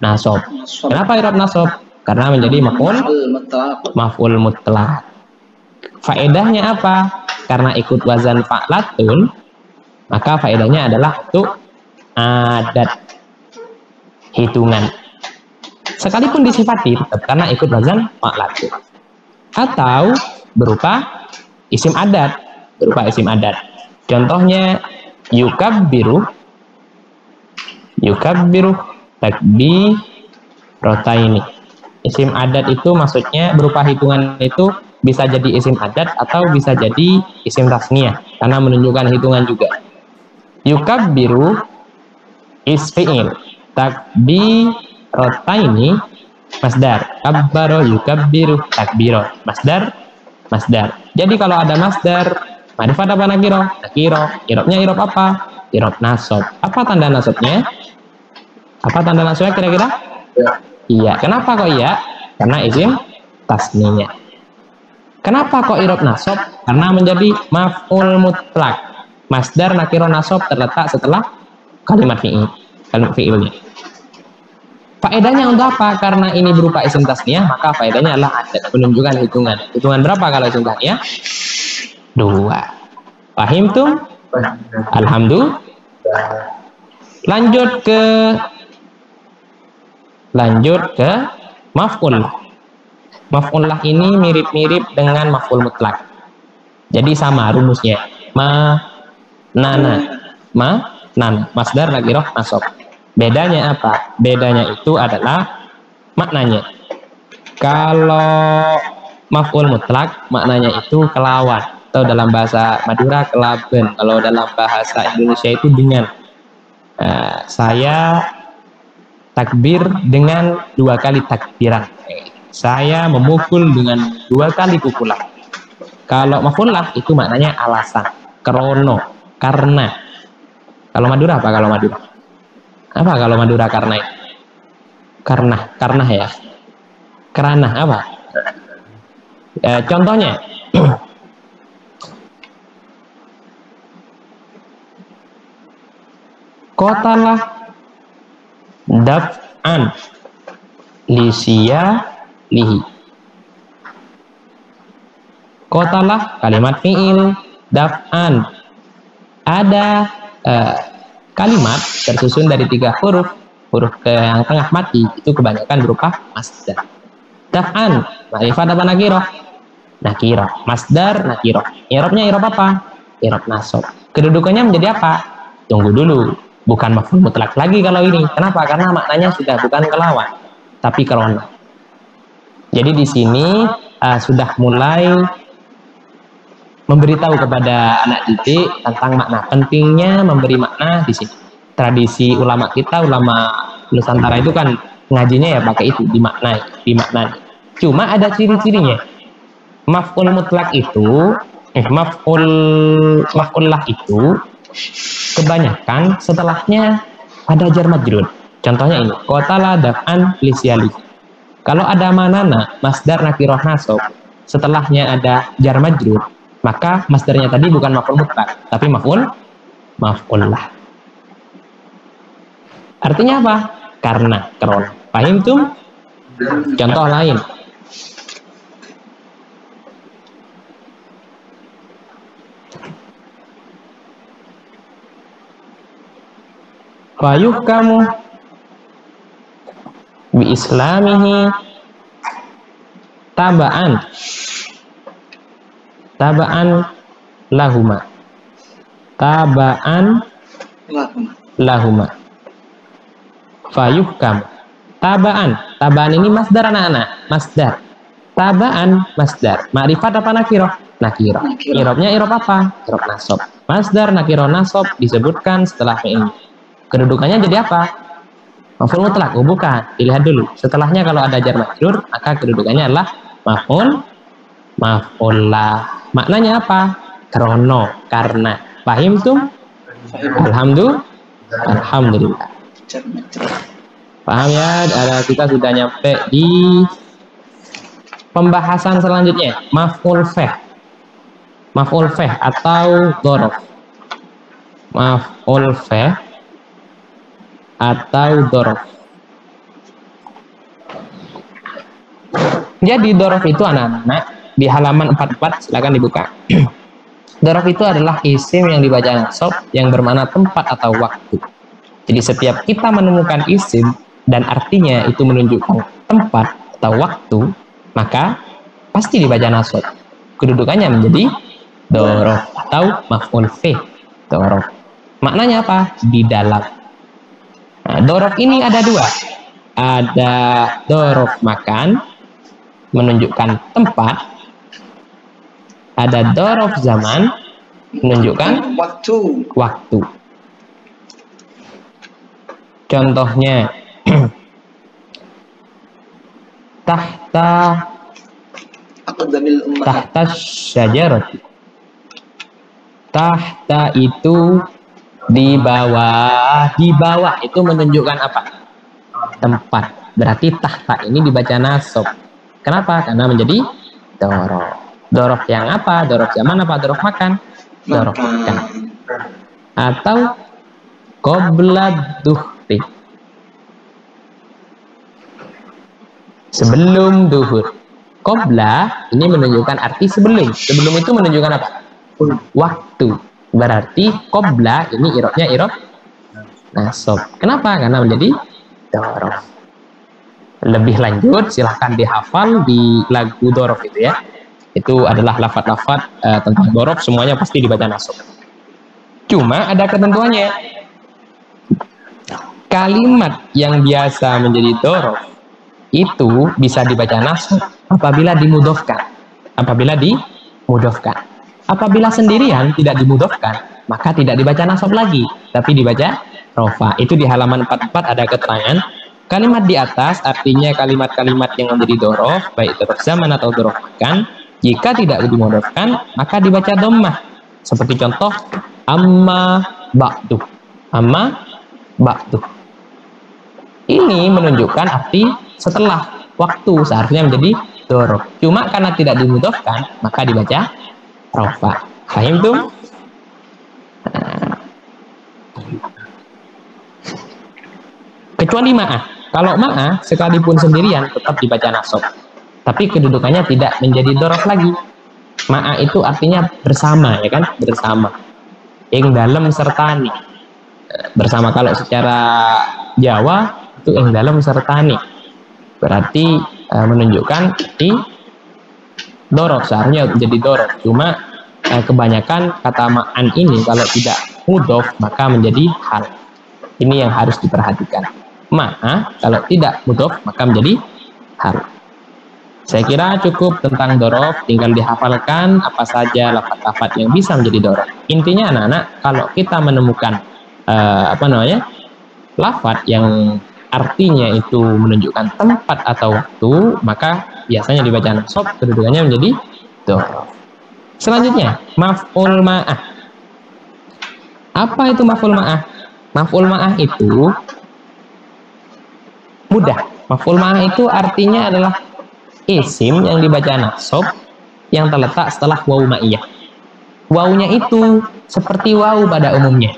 Nasob. Kenapa irob nasob? Karena menjadi maf'ul mutlak. Faedahnya apa? Karena ikut wazan fa'latun, maka faedahnya adalah untuk adat, hitungan. Sekalipun disifati tetap karena ikut wazan fa'latun. Atau berupa isim adat. Contohnya yukabbiru takbirataini. Isim adat itu maksudnya berupa hitungan itu bisa jadi isim adat atau bisa jadi isim tasniyah karena menunjukkan hitungan juga. Yukabbiru isfi'il, takbirataini masdar, kabbaro yukabbiru takbiro, masdar. Jadi kalau ada masdar, ma'rifat apa nakiro? Irobnya irob apa? Irob nasob. Apa tanda nasobnya? Kira-kira? Iya. Kenapa kok iya? Karena isim tasniyah. Kenapa kok irob nasob? Karena menjadi maf'ul mutlak. Masdar nakiro nasob terletak setelah kalimat fi'ilnya. Faedahnya untuk apa? Karena ini berupa isim tasniyah, maka faedahnya adalah adat, menunjukkan hitungan. Hitungan berapa kalau isim tasniyah? 2. Pahim tuh? Alhamdulillah. Lanjut ke maf'ul. Maf'ullah ini mirip-mirip dengan maf'ul mutlak. Jadi sama rumusnya. Nana, masdar nakiro nasob. Bedanya apa? Bedanya itu adalah maknanya. Kalau maf'ul mutlak maknanya itu kelawan, atau dalam bahasa Madura kelaben. Kalau dalam bahasa Indonesia itu dengan. Saya takbir dengan 2 kali takbiran. Saya memukul dengan 2 kali pukulan. Kalau maf'ullah itu maknanya alasan, krono, karena. Kalau Madura apa kalau Madura? Apa kalau Madura karena? Karena ya. Kerana apa? Contohnya. Kotalah daf'an lihi. Kotalah kalimat fi'il, daf'an ada kalimat tersusun dari 3 huruf ke yang tengah mati itu kebanyakan berupa masdar. Daf'an ma'rifat apa nakiro? Nakiro. Masdar nakiro. Irobnya irob apa? Irob nasob. Kedudukannya menjadi apa? Tunggu dulu. Bukan maf'ul mutlak lagi kalau ini. Kenapa? Karena maknanya sudah bukan kelawan, tapi kerona. Jadi di sini sudah mulai memberitahu kepada anak didik tentang makna. Pentingnya memberi makna di sini. Tradisi ulama kita, ulama Nusantara itu kan ngajinya ya pakai itu, dimaknai. Cuma ada ciri-cirinya. Maf'ul mutlak itu, maf'ullah itu kebanyakan setelahnya ada jar majrur. Contohnya ini, qatala daf'an lisyali. Kalau ada manana, masdar nakiroh nasob, setelahnya ada jar majrur, maka masdarnya tadi bukan maf'ul mutlak, tapi maf'ullah. Artinya apa? Karena, karena. Paham tuh? Contoh lain. Fayuh kamu bi islamihi tabaan lahuma fayuh kamu tabaan ini masdar anak-anak, masdar. Tabaan masdar, ma'rifat apa nakiroh? Nakiroh. Irobnya irob apa? Irob nasob. Masdar nakiroh nasob disebutkan setelah ini. Kedudukannya jadi apa? Maf'ul mutlak. Oh bukan, dilihat dulu. Setelahnya kalau ada jar majrur, maka kedudukannya adalah maf'ul lah. Maknanya apa? Krono, karena. Pahim tuh? Alhamdulillah. Paham ya? Kita sudah nyampe di pembahasan selanjutnya. Maf'ul feh. Maf'ul feh atau dhorof. Maf'ul feh atau dhorof. Jadi dhorof itu anak-anak di halaman 44, silakan dibuka. Dhorof itu adalah isim yang dibaca nasab yang bermakna tempat atau waktu. Jadi setiap kita menemukan isim dan artinya itu menunjukkan tempat atau waktu, maka pasti dibaca nasab. Kedudukannya menjadi dhorof atau maf'ul fih. Dhorof. Maknanya apa? Di dalam. Nah, dhorof ini ada dua. Ada dhorof makan, menunjukkan tempat. Ada dhorof zaman, menunjukkan waktu. Contohnya, tahta syajarati. Tahta itu di bawah itu menunjukkan apa? Tempat. Berarti tahta ini dibaca nasab. Kenapa? Karena menjadi dhorof. Dhorof yang apa? Dhorof zaman apa? Dhorof makan? Dhorof makan. Atau qabla duhri, sebelum duhur. Qabla ini menunjukkan arti sebelum. Sebelum itu menunjukkan apa? Waktu. Berarti qabla ini irobnya irob nasab. Kenapa? Karena menjadi dhorof. Lebih lanjut silahkan dihafal di lagu dhorof itu ya. Itu adalah lafaz-lafaz tentang dhorof, semuanya pasti dibaca nasab. Cuma ada ketentuannya. Kalimat yang biasa menjadi dhorof itu bisa dibaca nasab apabila dimudhofkan. Apabila sendirian tidak dimudhofkan, maka tidak dibaca nasab lagi, tapi dibaca rofa. Itu di halaman 44 ada keterangan. Kalimat di atas artinya kalimat-kalimat yang menjadi dhorof, baik dhorof zaman atau dhorof makan. Jika tidak dimudhofkan, maka dibaca dhammah. Seperti contoh amma ba'du. Ini menunjukkan arti setelah waktu, seharusnya menjadi dhorof. Cuma karena tidak dimudhofkan, maka dibaca rofa. Paham tuh? Kecuali ma'ah. Kalau ma'ah sekalipun sendirian tetap dibaca nasab. Tapi kedudukannya tidak menjadi dhorof lagi. Ma'ah itu artinya bersama, ya kan? Bersama. Ing dalem sertani. Bersama kalau secara Jawa itu ing dalem sertani. Berarti menunjukkan di dhorof, seharusnya menjadi dhorof. Cuma kebanyakan kata ma'an ini kalau tidak mudhof maka menjadi hal. Ini yang harus diperhatikan. Ma'ah kalau tidak mudhof maka menjadi hal. Saya kira cukup tentang dhorof, tinggal dihafalkan apa saja lafaz-lafaz yang bisa menjadi dhorof. Intinya anak-anak, kalau kita menemukan lafaz yang artinya itu menunjukkan tempat atau waktu, maka biasanya dibaca nasab, kedudukannya menjadi dhorof. Selanjutnya, maf'ul ma'ah. Apa itu maf'ul ma'ah? Maf'ul ma'ah itu mudah. Maf'ul ma'ah itu artinya adalah isim yang dibaca nasab yang terletak setelah waw ma'iyah. Wawnya itu seperti waw pada umumnya.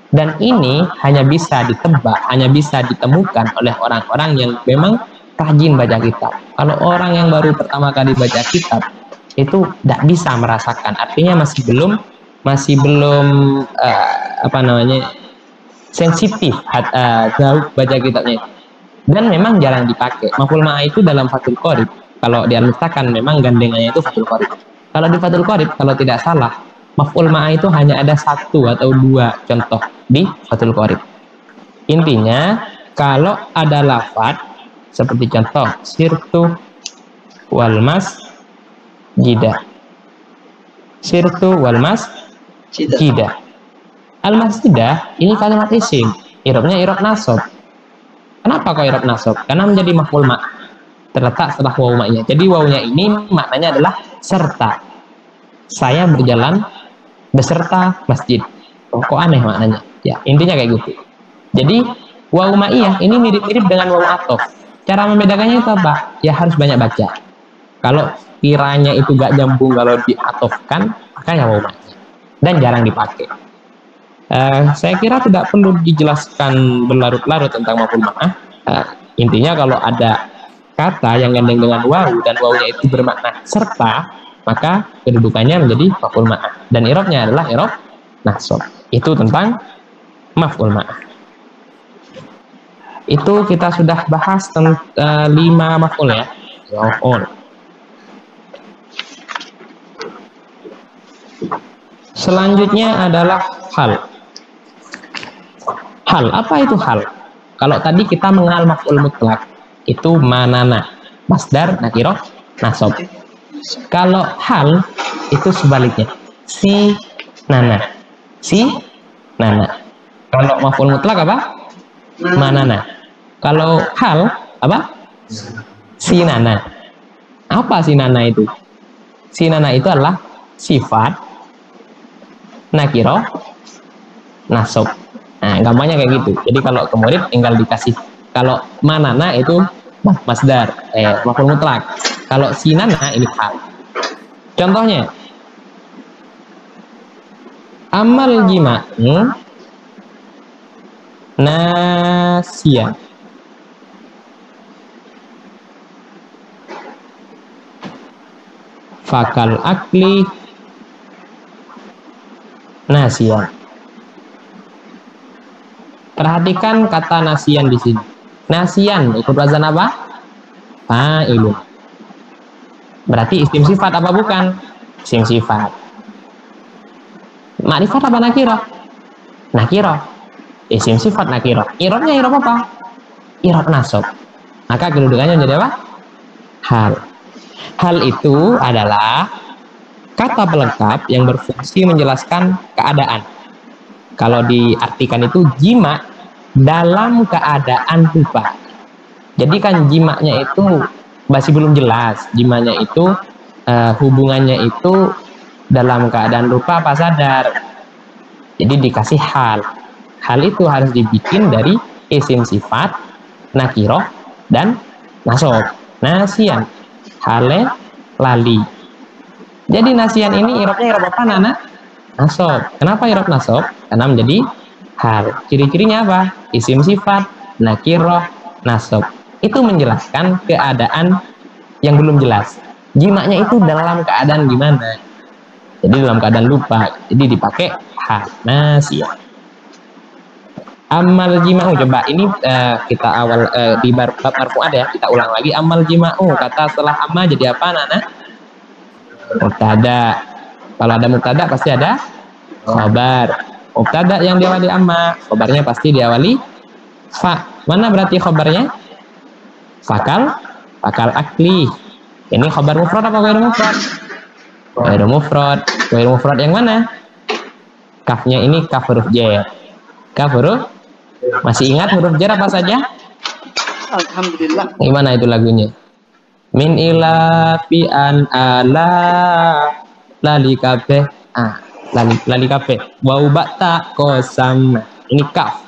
Dan ini hanya bisa ditebak, hanya bisa ditemukan oleh orang-orang yang memang rajin baca kitab. Kalau orang yang baru pertama kali baca kitab itu tidak bisa merasakan, artinya masih belum sensitif jauh baca kitabnya itu. Dan memang jarang dipakai. Maf'ul ma'ah itu dalam Fathul Qorib, kalau dialustkan memang gandengannya itu Fathul Qorib. Kalau di Fathul Qorib, kalau tidak salah, maf'ul ma'ah itu hanya ada 1 atau 2 contoh di Fathul Qorib. Intinya, kalau ada lafadz seperti contoh sirtu wal masjidah, sirtu wal masjidah. Al masjidah ini kalimat isim, i'rabnya i'rab nasab. Kenapa kok i'rab nasab? Karena menjadi maf'ul ma'ah, terletak setelah waw ma'nya. Jadi wawnya ini maknanya adalah serta. Saya berjalan beserta masjid. Kok aneh maknanya? Ya, intinya kayak gitu. Jadi waw ma'iyah ini mirip-mirip dengan waw atof. Cara membedakannya itu apa? Ya harus banyak baca. Kalau kiranya itu gak nyambung kalau diatofkan, maka ya waw ma'iyah. Dan jarang dipakai. Saya kira tidak perlu dijelaskan berlarut-larut tentang maf'ul ma'ah. Intinya kalau ada kata yang gandeng dengan waw dan wawnya itu bermakna serta, maka kedudukannya menjadi maf'ul ma'ah. Dan i'rabnya adalah i'rab nasab. Itu tentang maf'ul ma'ah. Itu kita sudah bahas 5 maf'ul ya. Maf'ul. Selanjutnya adalah hal. Hal, apa itu hal? Kalau tadi kita mengenal maf'ul mutlak, itu manana, masdar, nakirah, nasab. Kalau hal, itu sebaliknya, si nana. Si nana. Kalau maf'ul mutlak apa? Manana. Kalau hal, apa? Si nana. Apa si nana itu? Si nana itu adalah sifat nakirah nasab. Nah, gampangnya kayak gitu. Jadi kalau ke murid tinggal dikasih, kalau manana itu masdar, maf'ul mutlak. Kalau si nana ini hal. Contohnya, amal jima'u nasiyan. Fakal akli nasiyan. Perhatikan kata nasiyan di sini. Nasiyan ikut wazan apa? Fa'ilun. Berarti isim sifat apa bukan? Isim sifat. Ma'rifat apa nakirah? Nakirah. Isim sifat nakirah. I'rabnya i'rab apa? I'rab nasab. Maka kedudukannya menjadi apa? Hal. Hal itu adalah kata pelengkap yang berfungsi menjelaskan keadaan. Kalau diartikan itu jima dalam keadaan lupa. Jadi kan jimanya itu masih belum jelas. Jimanya itu hubungannya itu dalam keadaan lupa apa sadar. Jadi dikasih hal. Hal itu harus dibikin dari isim sifat, nakirah, dan nasab. Nasiyan. Hale lali. Jadi nasiyan ini i'rabnya i'rab apa nana? Nasab. Kenapa i'rab nasab? Karena menjadi hal. Ciri-cirinya apa? Isim sifat, nakirah, nasab. Itu menjelaskan keadaan yang belum jelas. Jimaknya itu dalam keadaan gimana? Jadi dalam keadaan lupa. Jadi dipakai hal. Nasiyan. Amal jima'u, coba ini kita awal di bab marfu'at ya, kita ulang lagi. Amal jima'u, kata setelah amma jadi apa nana? Mubtada. Kalau ada mubtada pasti ada khabar. Mubtada yang diawali amma, khabarnya pasti diawali fa. Mana berarti khabarnya? Fakal akli. Ini khabar mufrad apa ghairu mufrad? Ghairu mufrad. Ghairu mufrad yang mana? Kafnya ini kaf huruf jar. Kaf huruf. Masih ingat huruf jar apa saja? Alhamdulillah. Gimana itu lagunya? Min ila fi an ala lali kabeh. Lali kabeh. Wa ba'ta qasam. Ini kaf.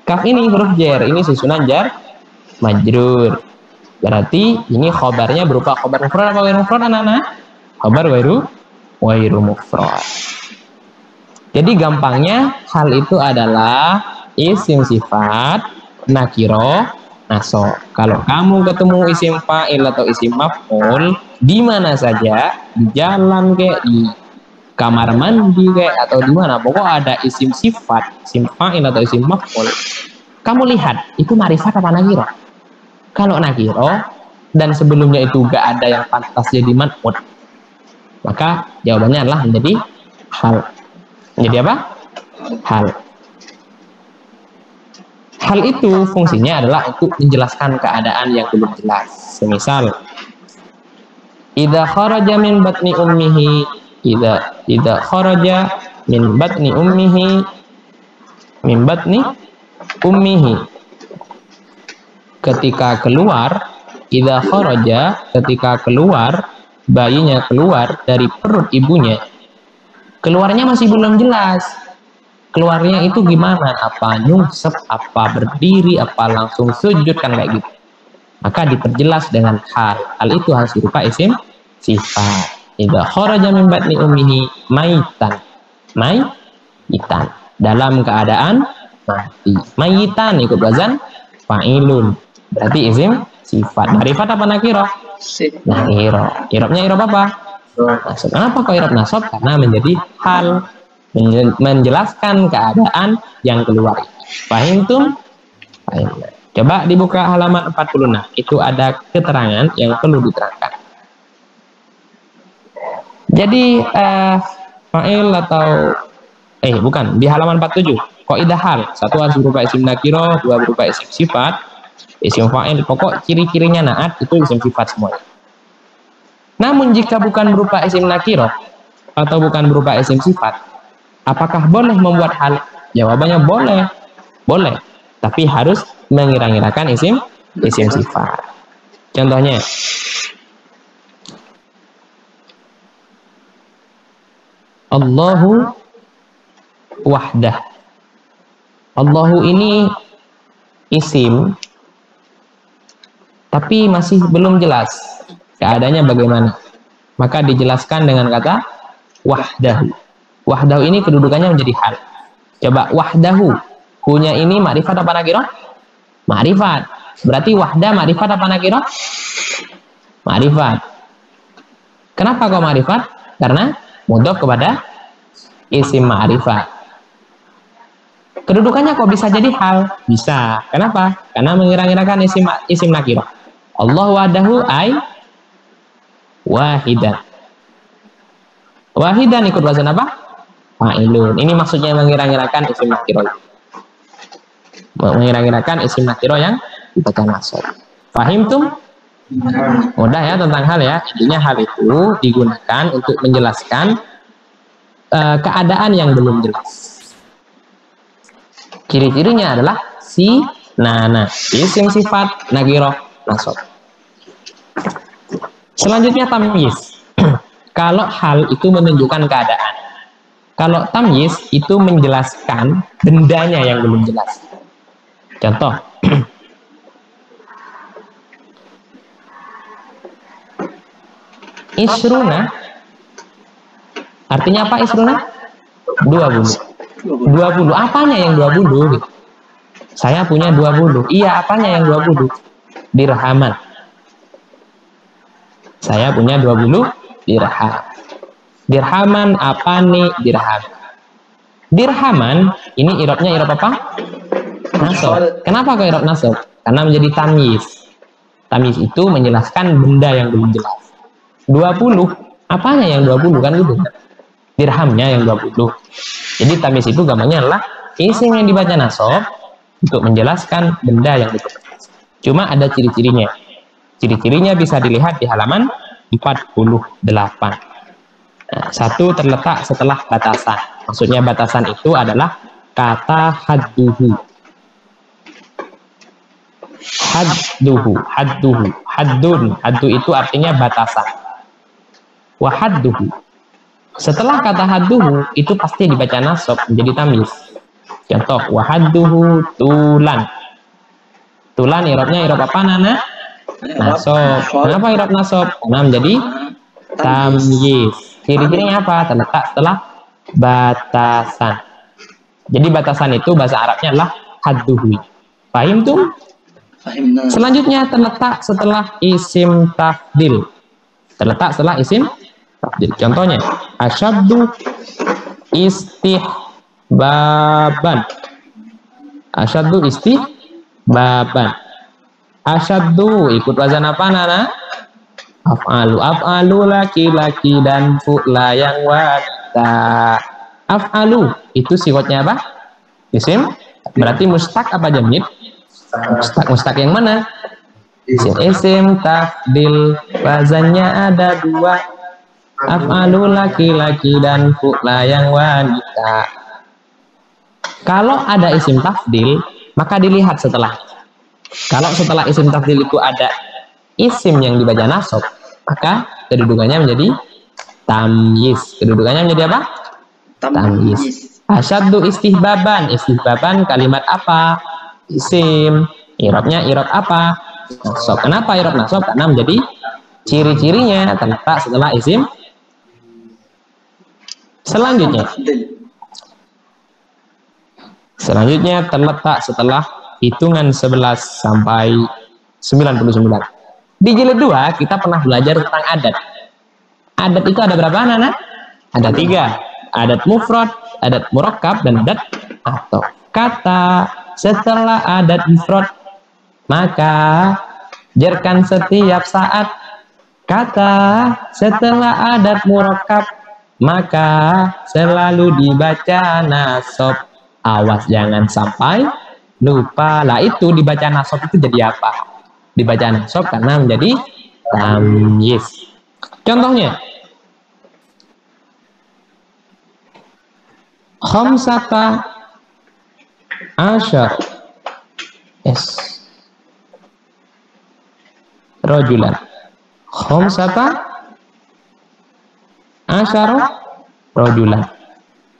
Kaf ini huruf jar, ini susunan jar majrur. Berarti ini khabarnya berupa khabar mufrad apa ghairu mufrad anak-anak? Khabar ghairu mufrad. Jadi gampangnya hal itu adalah isim sifat nakiro nasob. Kalau kamu ketemu isim fa'il atau isim maf'ul di mana saja, di jalan kayak di kamar mandi kayak atau di mana, pokok ada isim sifat, isim fa'il atau isim maf'ul, kamu lihat itu ma'rifat apa nakiro. Kalau nakiro dan sebelumnya itu gak ada yang pantas jadi man'ut, maka jawabannya adalah menjadi hal. Menjadi apa? Hal. Hal itu fungsinya adalah untuk menjelaskan keadaan yang belum jelas. Semisal, idza kharaja min batni ummihi, idza kharaja min batni ummihi, min batni ummihi. Ketika keluar, idza kharaja, ketika keluar, bayinya keluar dari perut ibunya. Keluarnya masih belum jelas. Keluarnya itu gimana? Apa nyungsep, apa berdiri, apa langsung sujud, kan kayak gitu. Maka diperjelas dengan hal. Hal itu harus berupa isim sifat. Idza kharaja min batni ummihi maitan. Maitan. Dalam keadaan mati. Maitan ikut wazan fa'ilun. Berarti isim sifat. Ma'rifat apa nakiro? Nakiro. Irobnya irob apa? Nasab. Kenapa kok irob nasab? Karena menjadi hal, menjelaskan keadaan yang keluar. Paham tuh? Paham. Coba dibuka halaman 46. Itu ada keterangan yang perlu diterangkan. Jadi fa'il atau bukan, di halaman 47. Qaidah hal, satu harus berupa isim nakiro, dua berupa isim sifat, isim fa'il. Pokok ciri-cirinya naat itu isim sifat semuanya. Namun jika bukan berupa isim nakiro atau bukan berupa isim sifat, apakah boleh membuat hal? Jawabannya boleh. Boleh. Tapi harus mengira-ngirakan isim sifat. Contohnya, Allahu wahdah. Allahu ini isim, tapi masih belum jelas keadaannya bagaimana. Maka dijelaskan dengan kata wahdahu. Wahdahu ini kedudukannya menjadi hal. Coba wahdahu. Hunya ini ma'rifat apa nakiro? Ma'rifat. Berarti wahdah ma'rifat apa nakiro? Ma'rifat. Kenapa kok ma'rifat? Karena mudhof kepada isim ma'rifat. Kedudukannya kok bisa jadi hal? Bisa. Kenapa? Karena mengira-ngirakan isim nakiro. Allah wahdahu ay wahidan. Wahidan ikut wazan apa? Fa'ilun. Ini maksudnya mengira-ngirakan isim nakiro. Mengira-ngirakan isim nakiro yang dibaca nasab. Fahim tuh? Mudah ya tentang hal ya. Intinya hal itu digunakan untuk menjelaskan keadaan yang belum jelas. Ciri-cirinya adalah si nana, isim sifat nakiro nasab. Selanjutnya tamyiz. Kalau hal itu menunjukkan keadaan. Kalau tamyiz itu menjelaskan bendanya yang belum jelas. Contoh. Isruna. Artinya apa isruna? 20. 20. Apanya yang 20? Saya punya 20. Iya, apanya yang 20? Dirhaman. Saya punya 20 dirham. Dirhaman apa nih dirham? Dirhaman ini irobnya irob apa? Nasab. Kenapa kok irob nasab? Karena menjadi tamyiz. Tamyiz itu menjelaskan benda yang belum jelas. 20. Apanya yang 20 kan gitu? Dirhamnya yang 20. Jadi tamyiz itu gambarnya adalah isim yang dibaca nasab untuk menjelaskan benda yang belum jelas. Cuma ada ciri-cirinya. Ciri-cirinya bisa dilihat di halaman 48. Nah, satu terletak setelah batasan. Maksudnya batasan itu adalah kata hadduhu. Hadduhu, hadduhu, haddun. Haddu itu artinya batasan. Wa hadduhu. Setelah kata hadduhu itu pasti dibaca nasab menjadi tamyiz. Contoh, wa hadduhu tulan. Tulan irobnya irob apa nana? Nasab. Kenapa irob nasab? Karena menjadi tamyiz. Ciri-cirinya apa? Terletak setelah batasan. Jadi batasan itu bahasa Arabnya adalah hadduhu. Paham tuh? Fahimna. Selanjutnya terletak setelah isim tafdil. Terletak setelah isim tafdil. Contohnya, asyaddu istihbaban. Asyaddu istihbaban. Asyaddu ikut wazan apa, Nana? Af'alu. Af'alu laki-laki dan fu'la yang wanita. Af'alu itu sifatnya apa? Isim. Berarti mustaq apa jamid? Mustaq yang mana? Isim tafdil, wazannya ada 2. Af'alu laki-laki dan fu'la yang wanita. Kalau ada isim tafdil, maka dilihat setelah. Kalau setelah isim tafdil itu ada isim yang dibaca nasab, maka kedudukannya menjadi tamyiz. Kedudukannya menjadi apa? Tamyiz. Asyaddu istihbaban. Istihbaban kalimat apa? Isim. Irobnya irob apa? Nasab. Kenapa irob nasab? Karena menjadi ciri-cirinya terletak setelah isim. Selanjutnya terletak setelah hitungan 11 sampai 99. Di jilid 2 kita pernah belajar tentang adat. Adat itu ada berapa, anak-anak? Ada 3. Adat mufrad, adat murakkab, dan adat atau kata setelah adat mufrad maka jerkan setiap saat. Kata setelah adat murakkab maka selalu dibaca nasab. Awas jangan sampai lupa. Lah itu dibaca nasab itu jadi apa? Dibaca nasab karena menjadi tamyiz. Contohnya, khamsata asyar rajulan. Khamsata asyara rajulan.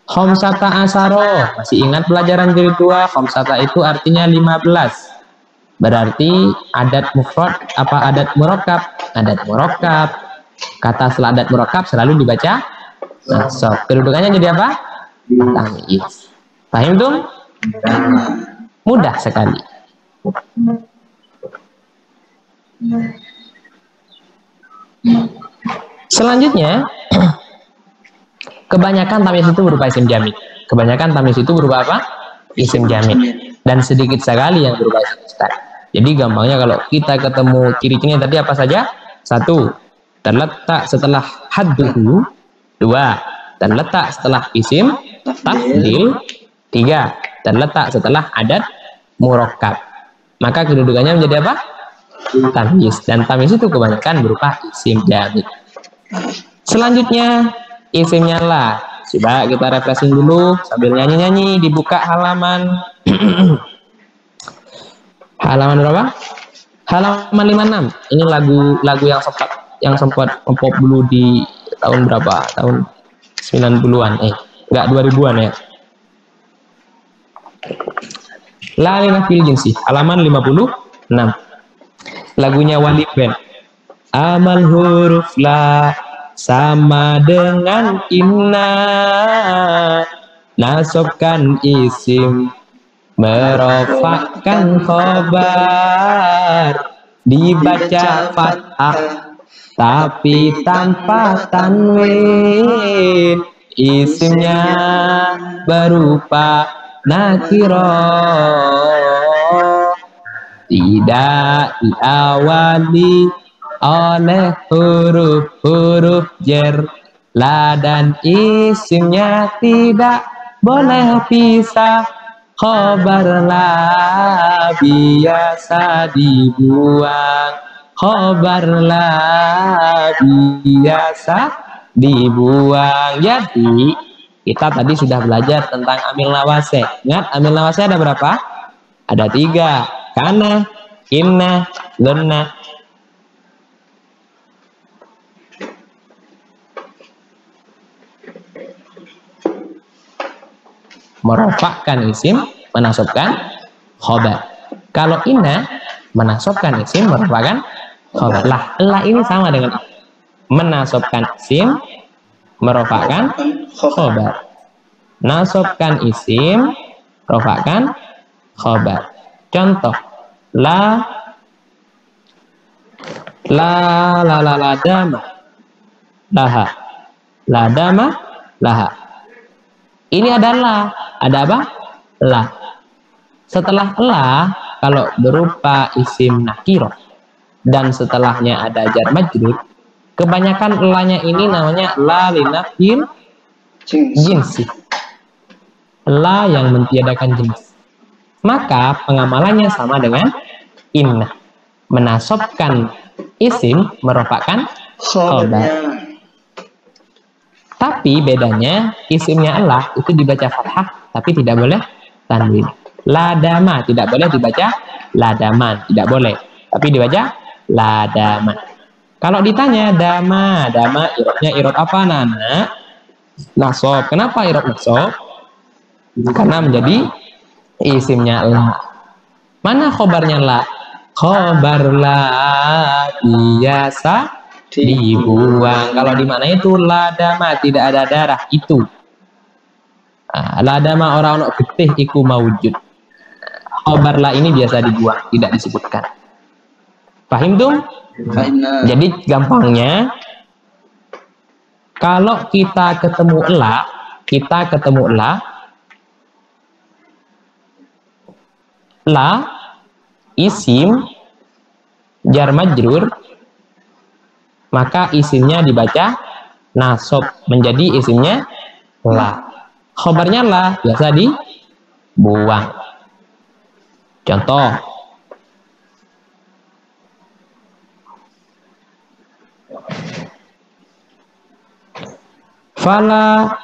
Khamsata asyara, masih ingat pelajaran jilid 2? Khamsata itu artinya 15. Berarti adat mufrad apa adat murakkab? Adat murakkab. Kata setelah adat murakkab selalu dibaca nasab. Kedudukannya jadi apa? Tamyiz. Paham tuh? Mudah sekali. Selanjutnya, kebanyakan tamyiz itu berupa isim jamid. Kebanyakan tamyiz itu berupa apa? Isim jamid. Dan sedikit sekali yang berupa isim mustaq. Jadi gampangnya kalau kita ketemu ciri-cirinya tadi apa saja? 1. Terletak setelah hadduhu. 2. Terletak setelah isim tafdil. 3. Terletak setelah adat murakkab. Maka kedudukannya menjadi apa? Tamyiz. Dan tamyiz itu kebanyakan berupa isim jamid. Selanjutnya isimnya lah. Coba kita refreshing dulu sambil nyanyi-nyanyi. Dibuka halaman halaman berapa? Halaman 56. Ini lagu yang sempat nge-pop dulu di tahun berapa? Tahun 90-an. Enggak 2000-an ya. La ilaha fil jinsi, halaman 56. Lagunya Wali Band. Amal huruf la sama dengan inna, nasabkan isim, merofakkan khobar, dibaca fathah tapi tanpa tanwin, isimnya berupa nakirah, tidak diawali oleh huruf-huruf jar. La dan isimnya tidak boleh pisah. Khobar la biasa dibuang. Khobar la biasa dibuang. Jadi kita tadi sudah belajar tentang amil nawasih. Ingat amil nawasih ada berapa? Ada 3. Kana, inna, lunna. Merofakkan isim, menasabkan khobar. Kalau inna menasabkan isim, merofakkan khobar. Lah ini sama dengan menasabkan isim, merofakkan khobar. Nasabkan isim, rofakkan khobar. Contoh, la dama laha. La dama laha. Ini adalah ada apa? La. Setelah la, kalau berupa isim nakirah dan setelahnya ada jar majrur, kebanyakan la-nya ini namanya la linafil jinsi. La yang mentiadakan jenis. Maka pengamalannya sama dengan inna. Menasabkan isim, merofakkan khobar. Tapi bedanya isimnya Allah itu dibaca fathah tapi tidak boleh tanwin. Ladama tidak boleh dibaca ladaman, tidak boleh. Tapi dibaca ladaman. Kalau ditanya dama irobnya irob apa nana? Nasab. Kenapa irob nasab? Karena menjadi isimnya la. Mana khobarnya la? Khobar la biasa dibuang. Kalau di mana itu ladama tidak ada darah itu. Ladama orang getih iku mawujud. Khobar la ini biasa dibuang, tidak disebutkan. Paham tuh? Jadi gampangnya kalau kita ketemu la isim jar majrur, maka isimnya dibaca nasab menjadi isimnya la. Khobarnya la biasa dibuang. Contoh, fala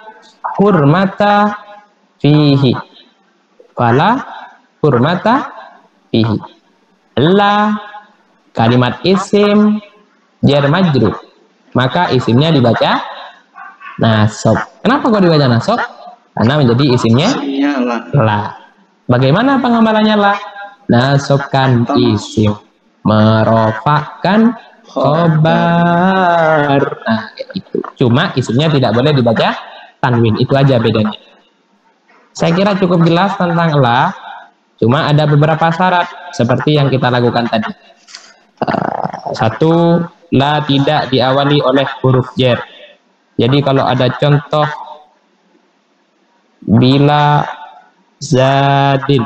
hurmata fihi. Fala hurmata fihi. La kalimat isim jar majrur, maka isimnya dibaca nasab. Kenapa kok dibaca nasab? Karena menjadi isimnya la. Bagaimana pengamalannya la? Nasabkan isim, merofakkan khobar. Nah, itu. Cuma isimnya tidak boleh dibaca tanwin. Itu aja bedanya. Saya kira cukup jelas tentang la. Cuma ada beberapa syarat seperti yang kita lakukan tadi. Satu, la tidak diawali oleh huruf jar. Jadi kalau ada contoh bila zadin,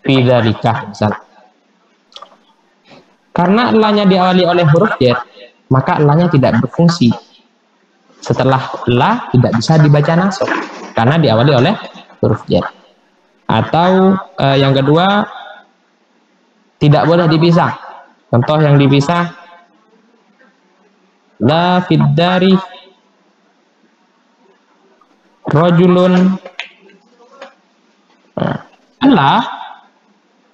fidzalika misal. Karena la-nya diawali oleh huruf jar, maka la-nya tidak berfungsi. Setelah la tidak bisa dibaca nasab karena diawali oleh huruf jar. Atau yang kedua, tidak boleh dipisah. Contoh yang dipisah, la fiddari rajulun. Allah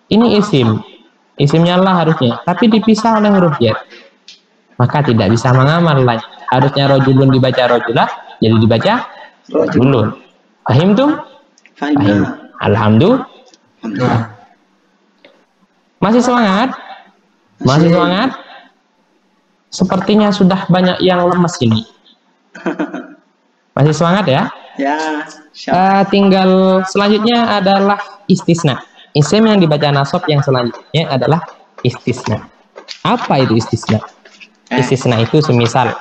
ini isimnya Allah harusnya, tapi dipisah oleh huruf jar, maka tidak bisa mengamal lagi. Harusnya rajulun dibaca rajulah, jadi dibaca rajulun. Paham tuh? Paham. Alhamdulillah. Masih semangat? Masih semangat? Sepertinya sudah banyak yang lemes ini. Masih semangat ya? Ya. Tinggal selanjutnya adalah istisna. Isim yang dibaca nasab yang selanjutnya adalah istisna. Apa itu istisna? Istisna itu semisal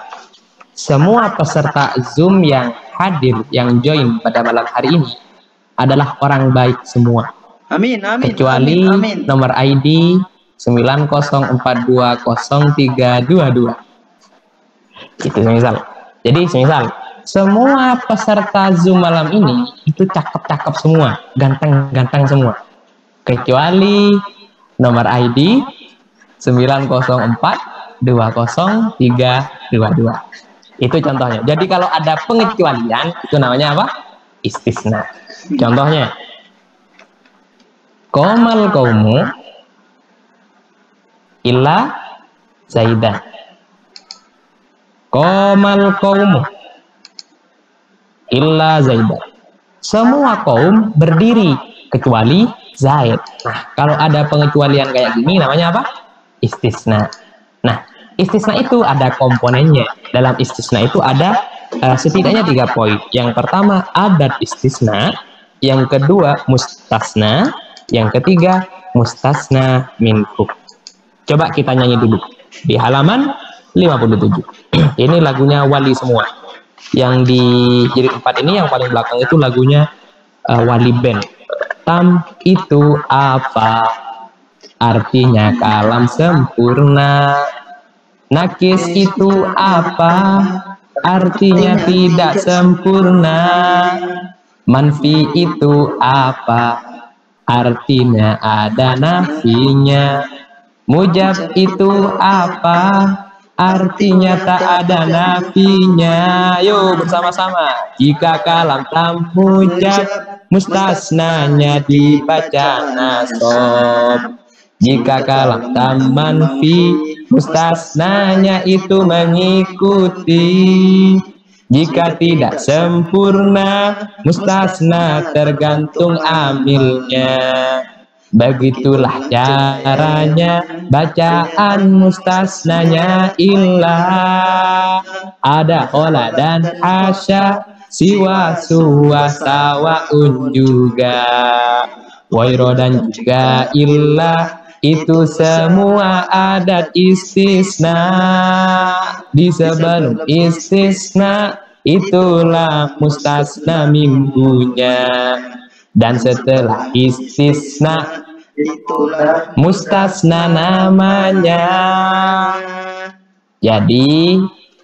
semua peserta Zoom yang hadir, yang join pada malam hari ini adalah orang baik semua. Amin. Kecuali nomor ID 90420322. Itu semisal. Jadi semisal semua peserta Zoom malam ini itu cakep-cakep semua, ganteng-ganteng semua. Kecuali nomor ID 90420322. Itu contohnya. Jadi kalau ada pengecualian itu namanya apa? Istisna. Contohnya, qomal qaumu illa zaidan. Qomal qaumu illa zaidan. Semua kaum berdiri kecuali Zaid. Nah, kalau ada pengecualian kayak gini namanya apa? Istisna. Nah, istisna itu ada komponennya. Dalam istisna itu ada setidaknya 3 poin. Yang pertama adat istisna, yang kedua mustasna, yang ketiga mustasna minhu. Coba kita nyanyi dulu di halaman 57. Ini lagunya Wali semua. Yang di jilid 4 ini yang paling belakang itu lagunya Wali Band. Tam itu apa? Artinya kalam sempurna. Nakis itu apa? Artinya tidak sempurna. Manfi itu apa? Artinya ada nafinya. Mujab itu apa? Artinya tak ada nafinya. Yo bersama-sama. Jika kalam tam mujab, mustasnanya dibaca nasab. Jika kalam tam manfi, mustasnanya itu mengikuti. Jika tidak sempurna, mustasna tergantung amilnya. Begitulah caranya bacaan mustasnanya illah. Ada khola dan hasya, siwa suwa sawaun juga. Wairo dan juga illah, itu semua adat istisna. Di sebelum istisna itulah mustasna minhunya. Dan setelah istisna itulah mustasna namanya. Jadi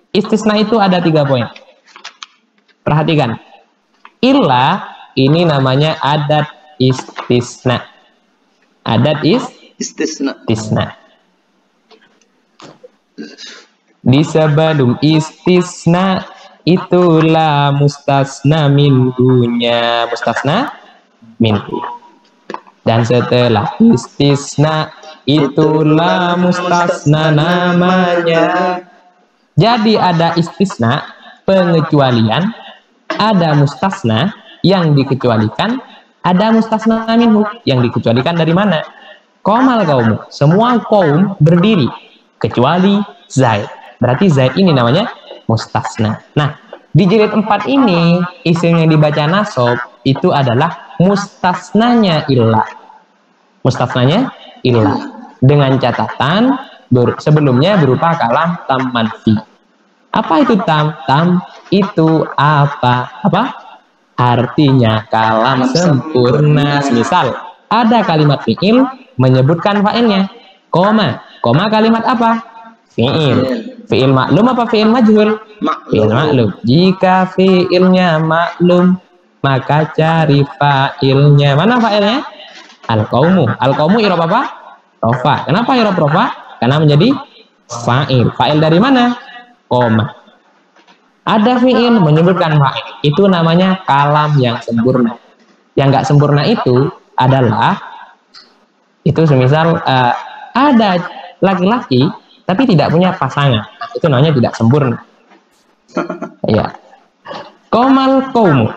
istisna itu ada 3 poin. Perhatikan. Illah ini namanya adat istisna. Adat istisna. Di sebelum istisna itulah mustasna minhunya. Mustasna minhu. Dan setelah istisna itulah mustasna namanya. Jadi ada istisna, pengecualian, ada mustasna yang dikecualikan, ada mustasna minhu yang dikecualikan dari mana? Qomal kaum, semua kaum berdiri kecuali Zaid. Berarti Zaid ini namanya mustasna. Nah, di jilid 4 ini isim yang dibaca nasab itu adalah mustasnanya illah. Mustasnanya illah. Dengan catatan sebelumnya berupa kalam tam manfi. Apa itu tam? Tam itu apa? Apa? Artinya kalam sempurna. Misal ada kalimat fi'il menyebutkan fa'ilnya. Koma kalimat apa? Fi'il. Fi'il maklum apa fi'il majhul? Fi'il maklum. Jika fi'ilnya maklum, maka cari fa'ilnya. Mana fa'ilnya? Al-qaumu. Al-qaumu i'rab apa? Rofa. Kenapa i'rab rofa? Karena menjadi fa'il. Fa'il dari mana? Koma. Ada fi'il menyebutkan fa'il. Itu namanya kalam yang sempurna. Yang enggak sempurna itu adalah semisal ada laki-laki tapi tidak punya pasangan. Itu namanya tidak sempurna. Ya. Qomal qaumu.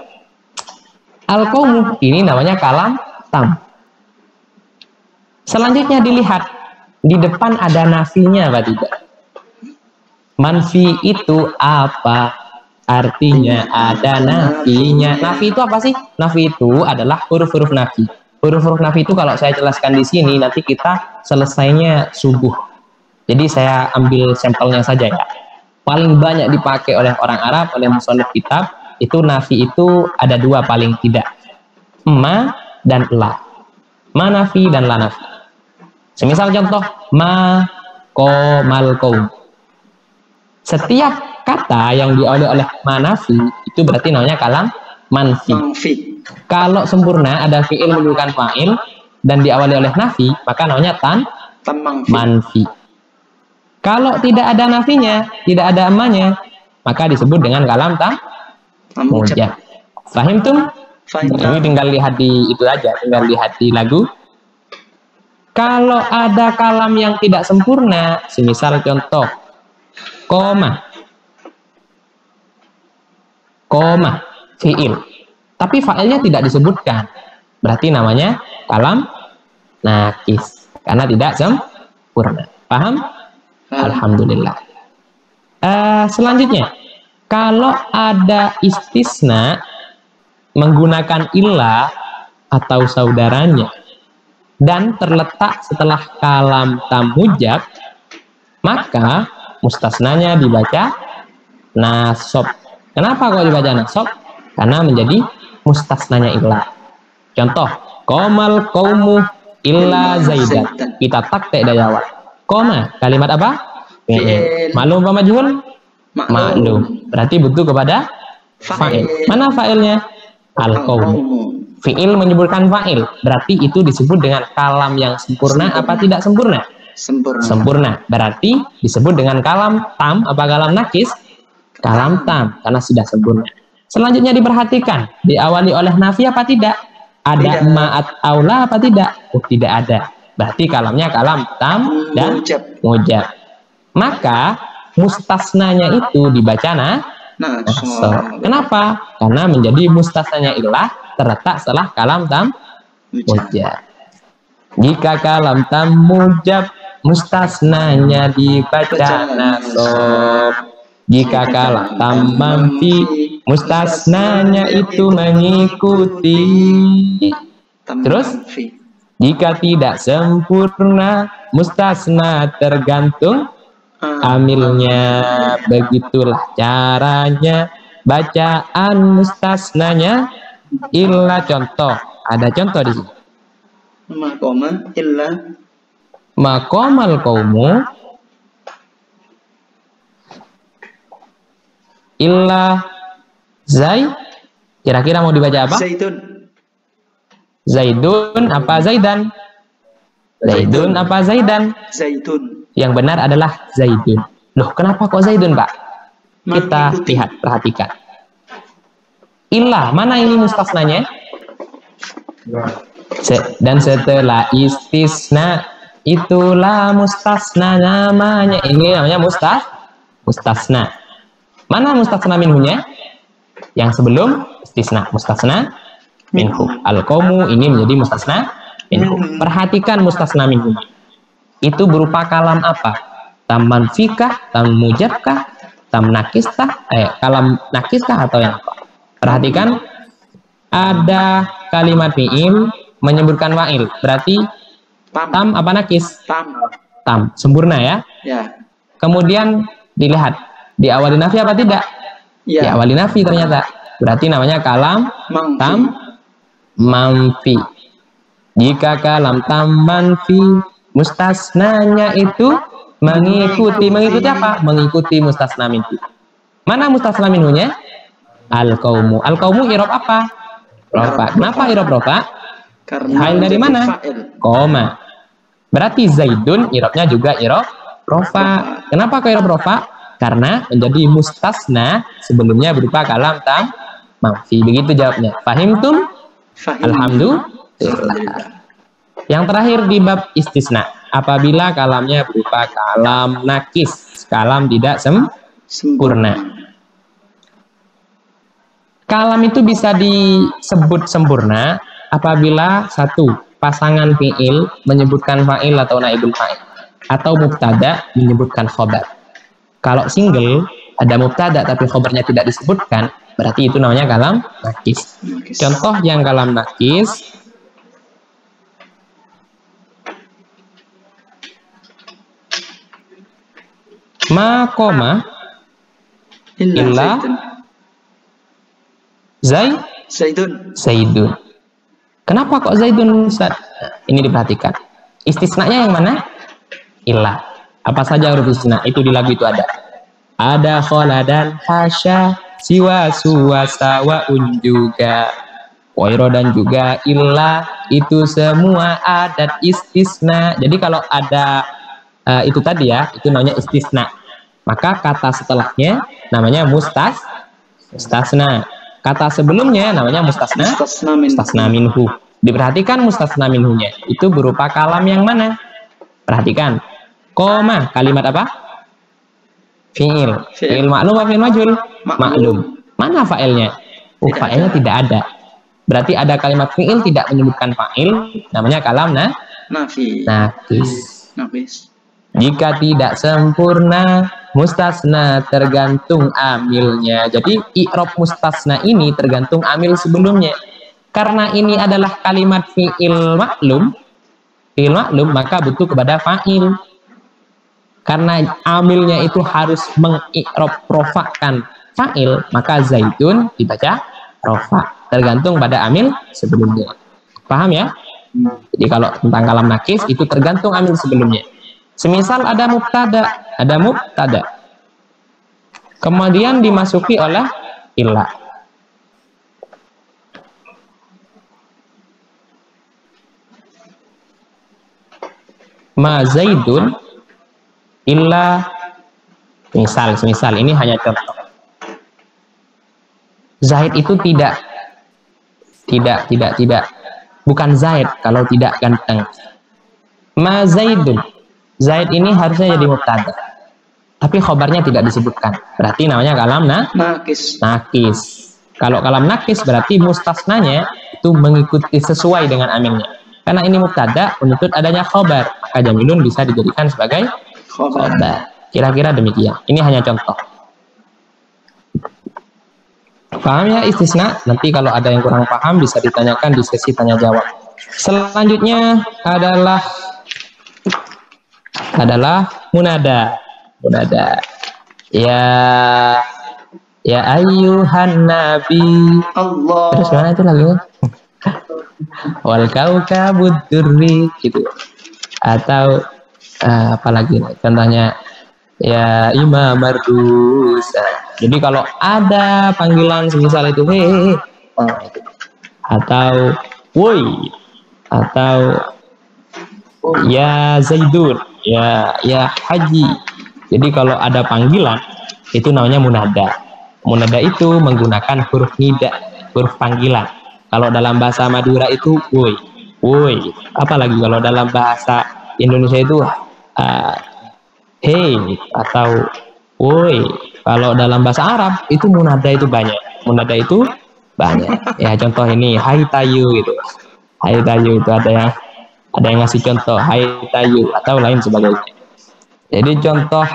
Al-qaumu ini namanya kalam tam. Selanjutnya dilihat di depan ada nafinya apa tidak? Manfi itu apa? Artinya ada nafinya. Nafi itu apa sih? Nafi itu adalah huruf-huruf nafi. Huruf-huruf nafi itu kalau saya jelaskan di sini nanti kita selesainya subuh. Jadi saya ambil sampelnya saja ya. Paling banyak dipakai oleh orang Arab, oleh musannif kitab, itu nafi itu ada 2 paling tidak. Ma dan la. Ma nafi dan la nafi. Semisal contoh, ma qomal qaum. Setiap kata yang diawali oleh ma nafi itu berarti namanya kalam manfi. Kalau sempurna ada fi'il menunjukkan fa'il dan diawali oleh nafi, maka namanya tan manfi. Kalau tidak ada nafinya, tidak ada amanya, maka disebut dengan kalam tam mujab. Fahim tuh? Ini tinggal lihat di itu aja, tinggal lihat di lagu. Kalau ada kalam yang tidak sempurna, semisal contoh koma fi'il, tapi fa'ilnya tidak disebutkan, berarti namanya kalam nakis karena tidak sempurna. Paham? Alhamdulillah. Selanjutnya, kalau ada istisna menggunakan illah atau saudaranya dan terletak setelah kalam tam mujab, maka mustasnanya dibaca nasab. Kenapa kok dibaca nasab? Karena menjadi mustasnanya illah. Contoh, qomal qaumu illa zaidan. Kita taktik dari awal. Qoma, kalimat apa? Fi'il. Maklum apa majhul? Maklum. Berarti butuh kepada fa'il. Mana fa'ilnya? Al-qaumu. Fi'il menyebutkan fa'il. Berarti itu disebut dengan kalam yang sempurna apa tidak sempurna? Sempurna. Berarti disebut dengan kalam tam apa kalam nakis? Kalam tam, karena sudah sempurna. Selanjutnya diperhatikan, diawali oleh nafi apa tidak? Ada ma'at aula apa tidak? Oh, tidak ada. Berarti kalamnya kalam tam dan mujab. Maka mustasnanya itu dibaca nasab. Kenapa? Karena menjadi mustasnanya illah terletak setelah kalam tam mujab. Jika kalam tam mujab, mustasnanya dibaca nasab. Jika kalam tam manfi, mustasnanya itu mengikuti. Terus, jika tidak sempurna, mustasna tergantung amilnya. Begitulah caranya bacaan mustasnanya illa. Contoh, ada contoh di sini. Maqama illa Maqamal qaumu illa kira-kira mau dibaca apa? Zaidun apa Zaidan? Zaidun apa Zaidan? Zaidun. Yang benar adalah Zaidun. Loh, kenapa kok Zaidun, Pak? Kita lihat, perhatikan. Illah, mana ini mustasnanya? Dan setelah istisna, itulah mustasna namanya. Ini namanya mustasna. Mana mustasna minhunya? Yang sebelum istisna, mustasna minhu. Al-qaumu ini menjadi mustasna minhu. Perhatikan mustasna minhu. Itu berupa kalam apa? Tam manfikah, tam mujabkah, tam nakiskah, kalam nakiskah atau yang apa? Perhatikan, ada kalimat fi'il menyebutkan fa'il. Berarti tam apa nakis? Tam, sempurna ya? Kemudian dilihat, diawali nafi apa tidak? Diawali nafi ternyata. Berarti namanya kalam tam manfi. Jika kalam tam manfi, mustasnanya itu mengikuti apa? Mengikuti mustasna minhu. Mana mustasna minhunya? Al-qaumu. Al-qaumu irob apa? Rofa. Kenapa irob rofa? Hal dari mana? Koma. Berarti Zaidun irobnya juga irob rofa. Kenapa kok irob rofa? Karena menjadi mustasna sebelumnya berupa kalam tam manfi. Begitu jawabnya. Fahimtum? Alhamdulillah. Yang terakhir di bab istisna, apabila kalamnya berupa kalam nakis, kalam tidak sempurna. Kalam itu bisa disebut sempurna apabila satu, pasangan fi'il menyebutkan fa'il atau naibul fa'il, atau mubtada menyebutkan khobar. Kalau single ada mubtada tapi khobarnya tidak disebutkan, berarti itu namanya kalam nakis. Contoh yang kalam nakis, maqama illa Zaidun. Kenapa kok Zaidun, Ustaz? Ini diperhatikan. Istisnanya yang mana? Illa. Apa saja huruf istisna? Itu di lagu itu ada. Ada kholadan, hasya, siwa, suwasa, wa'un juga. Wairo dan juga illa. Itu semua adat istisna. Jadi kalau ada itu tadi ya, itu namanya istisna. Maka kata setelahnya namanya mustasna. Kata sebelumnya namanya mustasna minhu. Diperhatikan mustasna minhunya. Itu berupa kalam yang mana? Perhatikan. Koma, kalimat apa? Fi'il. Fi'il maklum apa fi'il majhul? Maklum. Mana fa'ilnya? Fa'ilnya tidak ada. Berarti ada kalimat fi'il tidak menyebutkan fa'il, namanya kalam nakis. Jika tidak sempurna, mustasna tergantung amilnya. Jadi i'rab mustasna ini tergantung amil sebelumnya. Karena ini adalah kalimat fi'il maklum, maka butuh kepada fa'il. Karena amilnya itu harus mengi'rab rofakan fa'il, maka zaitun dibaca rofa. Tergantung pada amil sebelumnya. Paham ya? Jadi kalau tentang kalam nakis itu tergantung amil sebelumnya. Semisal ada mubtada, kemudian dimasuki oleh illah. Ma zaidun illa, semisal ini hanya contoh. Zaid itu tidak bukan Zaid kalau tidak ganteng. Ma zaidun, Zaid ini harusnya jadi mubtada, tapi khobarnya tidak disebutkan. Berarti namanya kalam nakis. Kalau kalam nakis berarti mustasnanya itu mengikuti sesuai dengan amilnya. Karena ini mubtada menuntut adanya khobar, maka jamilun bisa dijadikan sebagai khobar. Kira-kira demikian. Ini hanya contoh. Paham ya istisna? Nanti kalau ada yang kurang paham bisa ditanyakan di sesi tanya jawab. Selanjutnya adalah munada. Ya ayyuhan nabi. Allah. Terus mana itu lagunya? Wal kaukabud durri gitu. Atau apa lagi contohnya, ya imam mardusa. Jadi kalau ada panggilan semisal itu he, atau woi, atau ya zaidun, ya haji. Jadi kalau ada panggilan itu namanya munada. Munada itu menggunakan huruf nida, huruf panggilan. Kalau dalam bahasa Madura itu woi. Apalagi kalau dalam bahasa Indonesia itu hey atau woi. Kalau dalam bahasa Arab itu munada itu banyak. Ya contoh ini hai tayu gitu. Hai tayu itu ada yang ngasih contoh hai tayu atau lain sebagainya. Jadi contoh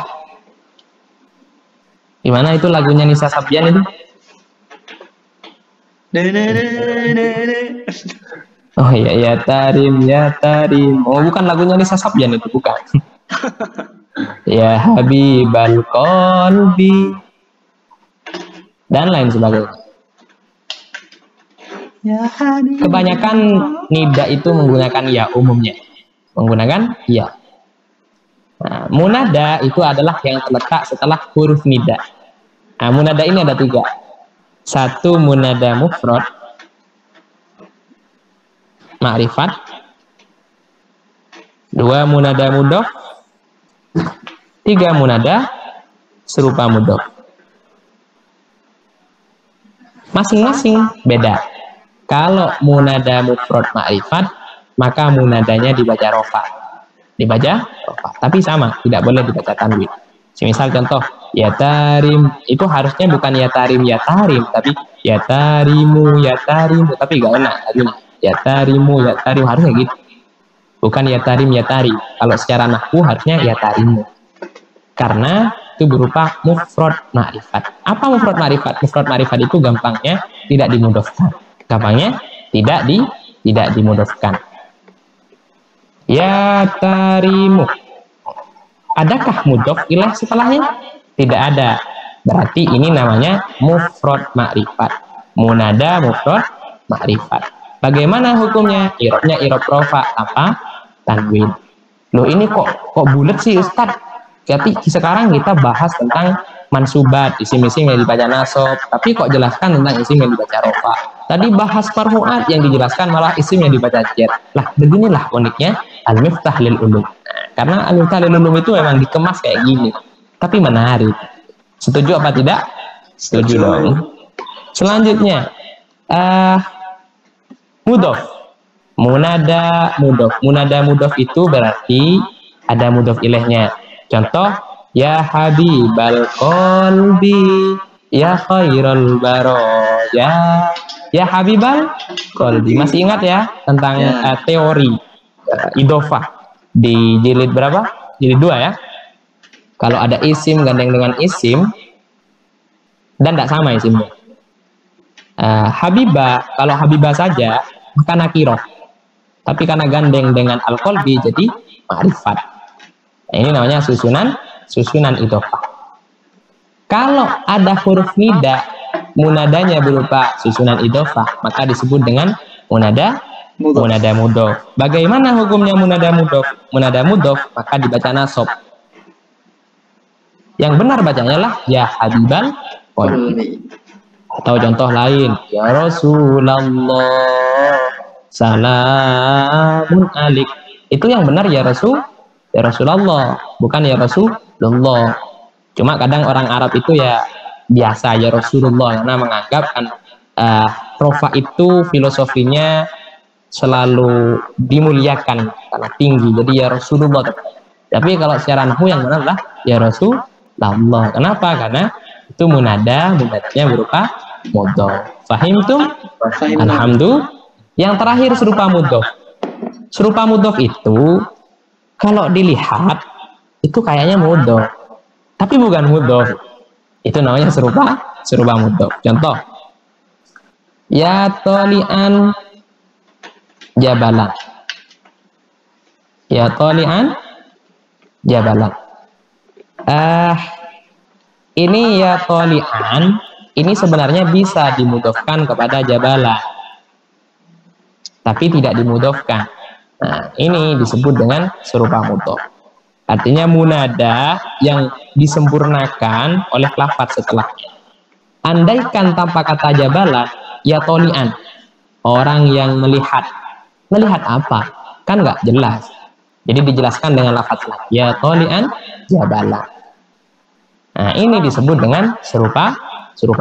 gimana itu lagunya Nisa Sabian itu? Oh iya, ya tarim. Oh bukan lagunya Nisa Sabian itu, bukan. Ya habibal qalbi dan lain sebagainya. Kebanyakan nida itu menggunakan ya umumnya. Nah, munada itu adalah yang terletak setelah huruf nida. Nah, munada ini ada 3. 1 munada mufrad ma'rifat, 2 munada mudhof, 3 munada serupa mudhof. Masing-masing beda. Kalau munada mufrad ma'rifat, maka munadanya dibaca rofa. Tapi sama, tidak boleh dibaca tanwin. Misal contoh, ya tarim itu harusnya bukan ya tarim, tapi ya tarimu, tapi gak enak lagunya. Ya tarimu, harusnya gitu. Bukan ya tarim. Kalau secara nahwu harusnya ya tarimu. Karena itu berupa mufrad ma'rifat. Apa mufrad ma'rifat? Mufrad ma'rifat itu gampangnya tidak dimudhofkan. Tidak dimudhofkan. Ya tarimu. Adakah mudhof ilaih setelahnya? Tidak ada. Berarti ini namanya mufrad ma'rifat. Munada mufrad ma'rifat. Bagaimana hukumnya? I'rabnya i'rab rofa apa? Tanwin. Loh ini kok bulat sih Ustadz? Jadi sekarang kita bahas tentang mansubat, isim-isim yang dibaca nasab, tapi kok jelaskan tentang isim yang dibaca rofa. Tadi bahas marfu'at yang dijelaskan malah isim yang dibaca jar. Lah beginilah uniknya al-miftah lil ulum. Karena al-miftah lil ulum itu memang dikemas kayak gini, tapi menarik. Setuju apa tidak? Setuju dong. Selanjutnya mudhof. Munada mudhof itu berarti ada mudhof ilaihnya. Contoh, ya habibal qalbi, ya khairal baraya, ya habibal qalbi. Masih ingat ya tentang teori idhofah di jilid berapa? jadi dua ya. Kalau ada isim gandeng dengan isim dan tidak sama isimnya. Habibah, kalau Habibah saja maka nakiroh. Tapi karena gandeng dengan al-qalbi jadi ma'rifat. Nah, ini namanya susunan idhofah. Kalau ada huruf nida, munadanya berupa susunan idhofah, maka disebut dengan munada mudhof. Bagaimana hukumnya munada mudhof? Munada mudhof maka dibaca nasab. Yang benar bacanya lah ya habibal qalbi. Atau contoh lain, ya Rasulullah salamun alik. Itu yang benar ya Rasulullah, bukan ya Rasulullah. Cuma kadang orang Arab itu ya biasa ya Rasulullah, karena menganggap kan rofa itu filosofinya selalu dimuliakan karena tinggi, jadi ya Rasulullah. Tapi kalau secara nahwu yang benar lah ya Rasulullah. Kenapa? Karena itu munadanya berupa mudhof. Fahimtum? Alhamdulillah. Yang terakhir serupa mudhof. Serupa mudhof itu kalau dilihat itu kayaknya mudhof, tapi bukan mudhof. Itu namanya serupa mudhof. Contoh, ya tolian jabalan. Ya tolian jabalan. Ini ya tolian ini sebenarnya bisa dimudhofkan kepada jabalan, tapi tidak dimudhofkan. Nah, ini disebut dengan serupa mudhof. Artinya munada yang disempurnakan oleh lafaz setelahnya. Andaikan tanpa kata jabalan, ya tolian, orang yang melihat. Melihat apa? Kan nggak jelas. Jadi dijelaskan dengan lafaz ya tolian jabalan. Nah, ini disebut dengan serupa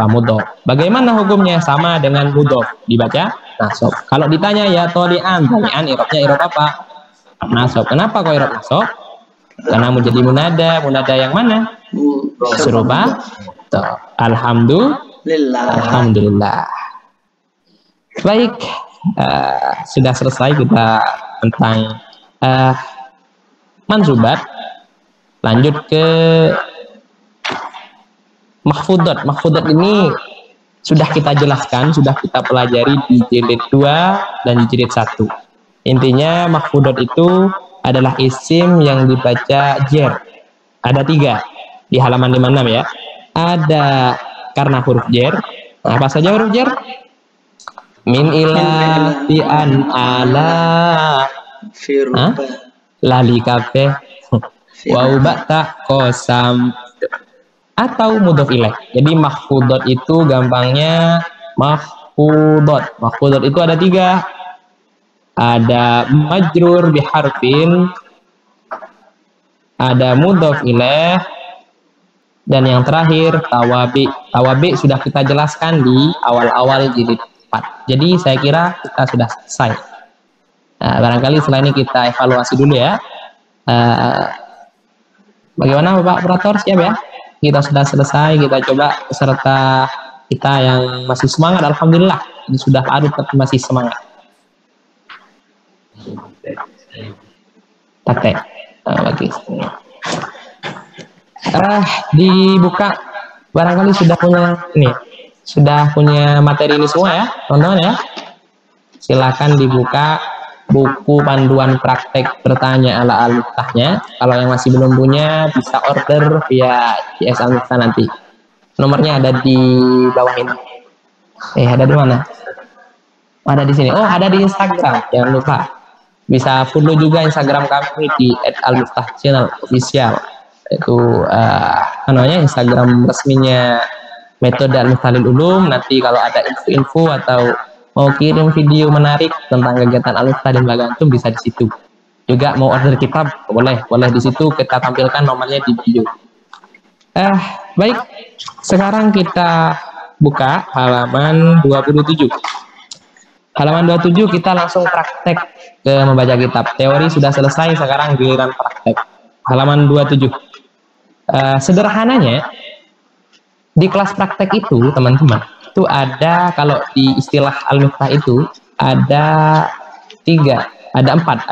mudhof. Bagaimana hukumnya? Sama dengan mudhof, dibaca nasab. Kalau ditanya ya tolian, irobnya irob apa? Nasab. Kenapa kok irob nasab? Karena menjadi munada yang mana? Serupa. Alhamdulillah. Baik, sudah selesai kita tentang mansubat. Lanjut ke mahfudat. Mahfudat ini sudah kita jelaskan, sudah kita pelajari di jilid 2 dan di jilid 1. Intinya mahfudat itu adalah isim yang dibaca jer. Ada 3 di halaman 56 ya. Ada karena huruf jer. Nah, apa saja huruf jer? Min ilah fi an ala lali kafe wa ba'ta qasam atau mudhof ilaih. Jadi mahfudot itu gampangnya mahfudot. Mahfudot itu ada 3. Ada majrur biharfin, ada mudhof ilaih, dan yang terakhir tawabi. Tawabi sudah kita jelaskan di awal-awal jilid 4. Jadi saya kira kita sudah selesai. Nah, barangkali setelah ini kita evaluasi dulu ya. Bagaimana Bapak Operator, siap ya? Kita sudah selesai, kita coba peserta kita yang masih semangat, alhamdulillah. Ini sudah larut tapi masih semangat. Praktek. Lagi. Dibuka, barangkali sudah punya materi ini semua ya, teman-teman ya. Silakan dibuka buku panduan praktek bertanya ala Al-Miftahnya. Kalau yang masih belum punya bisa order via CS Al-Miftah nanti. Nomornya ada di bawah ini. Ada di mana? Ada di sini. Oh, ada di Instagram. Jangan lupa. Bisa follow juga Instagram kami di @al-miftah_channel official. Itu namanya Instagram resminya Metode Al-Miftahil Ulum. Nanti kalau ada info-info atau mau kirim video menarik tentang kegiatan Al-Miftah di Belagantum bisa di situ. Juga mau order kitab boleh di situ, kita tampilkan nomornya di video. Baik, sekarang kita buka halaman 27. Halaman 27 kita langsung praktek ke membaca kitab. Teori sudah selesai, sekarang giliran praktek. Halaman 27. Sederhananya di kelas praktek itu teman-teman, itu ada, kalau di istilah Al-Miftah itu ada 4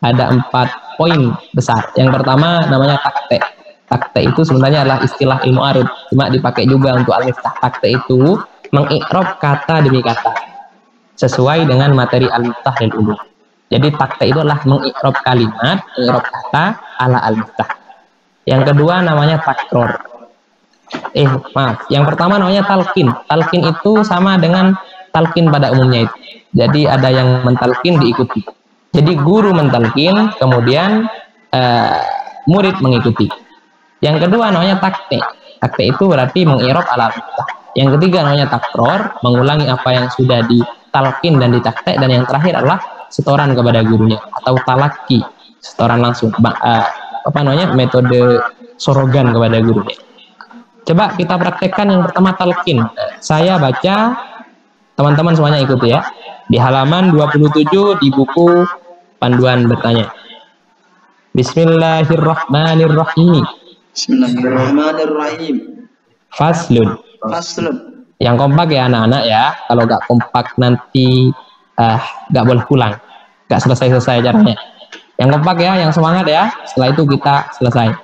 ada 4 poin besar. Yang pertama namanya takte. Takte itu sebenarnya adalah istilah ilmu arud, cuma dipakai juga untuk al-miftah. Takte itu mengikrab kata demi kata sesuai dengan materi al-miftah dan ulum. Jadi takte itu adalah mengikrab kalimat, mengikrab kata ala al-miftah. Yang kedua namanya takror. Yang pertama namanya talqin. Talqin itu sama dengan talqin pada umumnya itu. Jadi ada yang mentalqin diikuti. Jadi guru mentalqin, kemudian murid mengikuti. Yang kedua namanya takte. Takte itu berarti mengikrab ala al-miftah. Yang ketiga namanya takror, mengulangi apa yang sudah ditalqin dan ditakte. Dan yang terakhir adalah setoran kepada gurunya atau talaki, setoran langsung. Metode sorogan kepada gurunya. Coba kita praktekkan yang pertama talqin. Saya baca, teman-teman semuanya ikuti ya. Di halaman 27 di buku panduan bertanya. Bismillahirrahmanirrahim. Bismillahirrahmanirrahim. Faslun. Faslun. Yang kompak ya anak-anak ya. Kalau nggak kompak nanti nggak boleh pulang. Nggak selesai caranya. Yang kompak ya, yang semangat ya. Setelah itu kita selesai.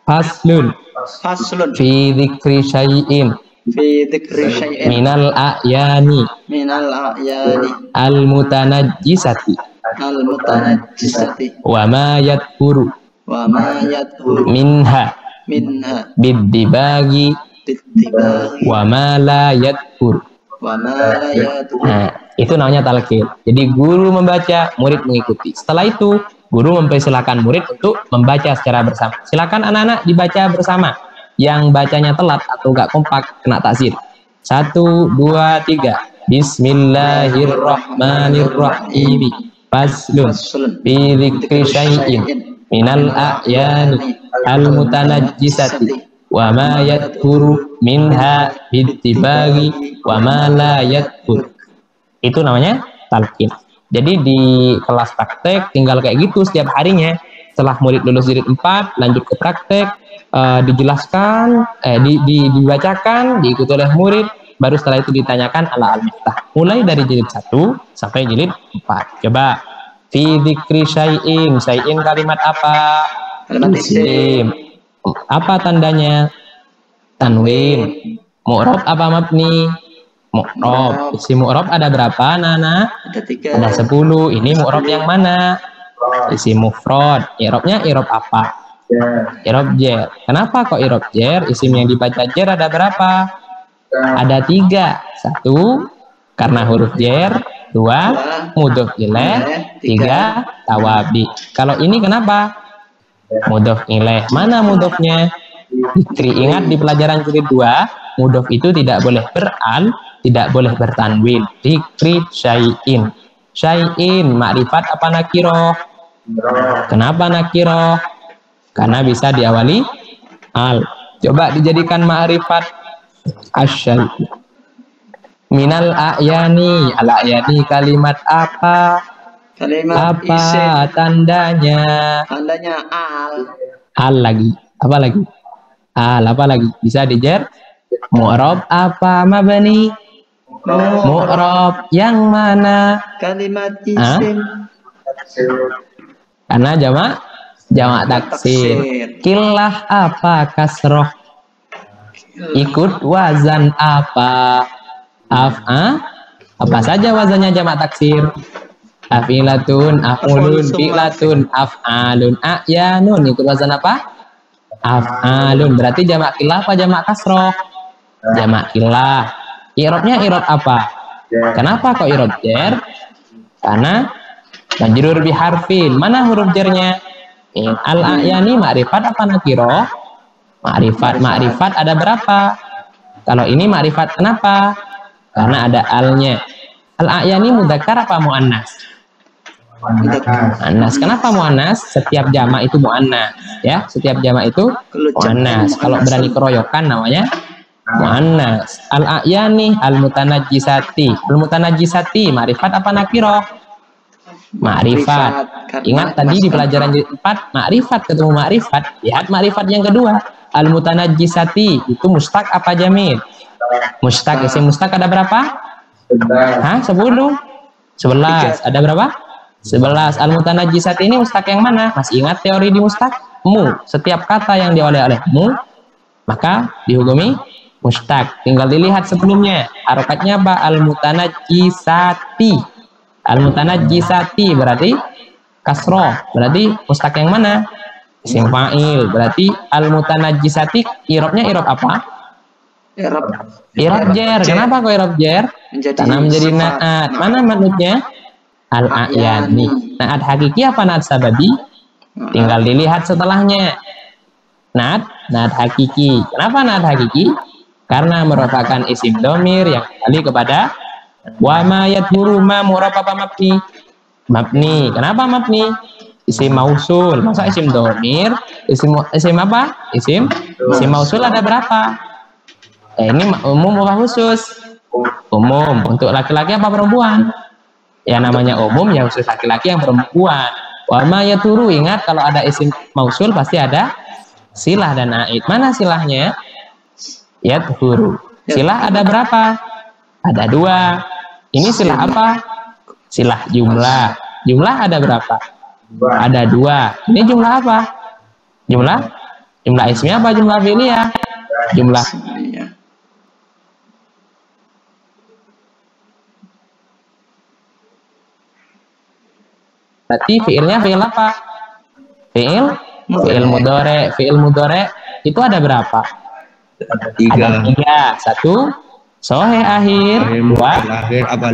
Faslun. Faslun. Fi dzikri syai'in. Fi dzikri syai'in. Minal a'yani. Minal a'yani. Al-mutanajjisati. Al-mutanajjisati. Wa ma yadhkuru. Wa ma yadhkuru. Minha. Biddibagi. Biddibagi. Wa ma la yadhkuru. Wa ma la yadhkuru. Nah, itu namanya talqin. Jadi guru membaca, murid mengikuti. Setelah itu, guru mempersilahkan murid untuk membaca secara bersama. Silakan anak-anak dibaca bersama. Yang bacanya telat atau nggak kompak kena taksir. 1, 2, 3. Bismillahirrahmanirrahim. Faslun fi dzikri syai'in minal a'yani al-mutanajjisati wa ma yadhkuru minha bittibagi wa ma la yadhkur. Itu namanya talqin. Jadi di kelas praktek tinggal kayak gitu setiap harinya. Setelah murid lulus jilid 4, lanjut ke praktek, dijelaskan, dibacakan, diikuti oleh murid, baru setelah itu ditanyakan ala al-miftah. Mulai dari jilid 1 sampai jilid 4. Coba. Fi dzikri syai'in. Syai'in kalimat apa? Kalimat isim. Apa tandanya? Tanwin. Mu'rab apa mabni? Mu'rab. Isim mu'rab ada berapa, Nana? Ada 3. Ada 10. Ini mu'rab yang mana? Isim mufrad. I'rabnya i'rab apa? I'rab jer. Kenapa kok i'rab jer? Isim yang dibaca jer ada berapa? Ada 3. 1 karena huruf jer. 2 mudhof ilaih. 3 tawabi. Kalau ini kenapa? Mudhof ilaih. Mana mudhofnya? Dzikri. Ingat di pelajaran jilid 2, mudhof itu tidak boleh beral, tidak boleh bertanwin. Dzikri syai'in. Syai'in makrifat apa nakiroh? Kenapa nakiroh? Karena bisa diawali al. Coba dijadikan makrifat asyai'. Minal a'yani. Al-a'yani kalimat apa? Kalimat apa isim. Tandanya? Tandanya al. Al lagi. Apa lagi? Al apa lagi? Bisa dijer? Mu'rab apa mabni? Mu'rab yang mana? Kalimat isim. Karena jamak taksir. Kilah apa kasroh? Ikut wazan apa? Apa saja wazannya jamak taksir? Afilatun, afulun, fi'latun, af'alun, a'yanun. Ikut wazan apa? Af'alun. Berarti jamak kilah apa jamak kasroh? Jamak kilah. I'rabnya i'rab apa? Kenapa kok i'rab jer? Karena majrur biharfin. Mana huruf jernya? Al-a'yani makrifat apa nakiroh? Makrifat. Makrifat ada berapa? Kalau ini makrifat kenapa? Karena ada alnya. Al-a'yani mudzakkar apa muannas? Muannas. Kenapa muannas? Setiap jamak itu muannas, ya. Setiap jamak itu muannas. Kalau berani keroyokan namanya muannas. Al-a'yani al-mutanajjisati. Al-mutanajjisati makrifat apa nakiroh? Makrifat. Ingat tadi di pelajaran 4 makrifat ketemu makrifat. Lihat makrifat yang kedua. Al-mutanajjisati itu mustaq apa jamil? Mustaq. Isim mustaq ada berapa? 10. 11. Ada berapa? 11. Al-mutanajjisat ini mustaq yang mana? Masih ingat teori di mustaq? Mu. Setiap kata yang diawali oleh mu, maka dihukumi mustaq. Tinggal dilihat sebelumnya. Harokatnya apa? Al-mutanajjisati. Al-mutanajjisati berarti kasroh. Berarti mustaq yang mana? Isim fa'il. Berarti al-mutanajjisati irobnya irob apa? Irob jer. Kenapa kok irob jer? Karena menjadi naat. Mana manutnya? Al-a'yani. Naat hakiki apa naat sababi? Tinggal dilihat setelahnya. Naat hakiki. Kenapa naat hakiki? Karena merupakan isim domir yang kembali kepada wa ma yadhuru ma murab apa mabni? Mabni. Kenapa mabni? Isim mausul. Masa isim domir? Isim apa? Isim mausul ada berapa? Ini umum apa khusus? Umum. Untuk laki-laki apa perempuan? Ya namanya umum, ya khusus laki-laki yang perempuan. Wa ma yadhuru, ingat kalau ada isim mausul pasti ada silah dan aid. Mana silahnya? Yadhuru. Silah ada berapa? Ada 2. Ini silah apa? Silah jumlah. Jumlah ada berapa? Ada 2. Ini jumlah apa? Jumlah ismiyah apa jumlah fi'liyah? Jumlah. Berarti fi'ilnya fi'il apa? Fi'il mudhari'. Fi'il mudhari' itu ada berapa? Ada 3. 1 sohe akhir, 2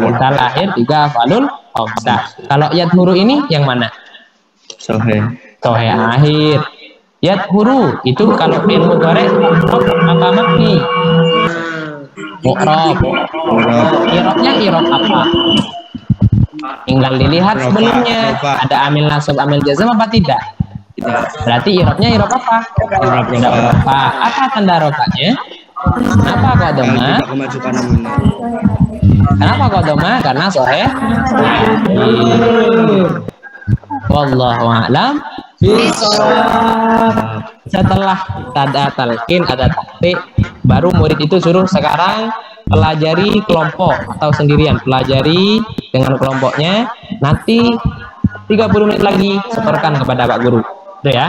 mutal akhir, 3 afalul khamsah. Kalau yadhuru ini yang mana? Sohe akhir. Yadhuru itu kalau fi'il mudhari' apa mabni? Mu'rab. Irobnya irob apa? Tinggal dilihat sebelumnya ada amil nasab, amil jazam apa tidak? Berarti irobnya irob apa? Irob apa? Apa tanda rofanya? Kenapa kok doma? Kenapa kok doma? Karena sohe. Wallahu a'lam. Setelah ada talqin, ada taktik, baru murid itu suruh sekarang pelajari kelompok atau sendirian, pelajari dengan kelompoknya, nanti 30 menit lagi setorkan kepada Pak Guru. Udah ya?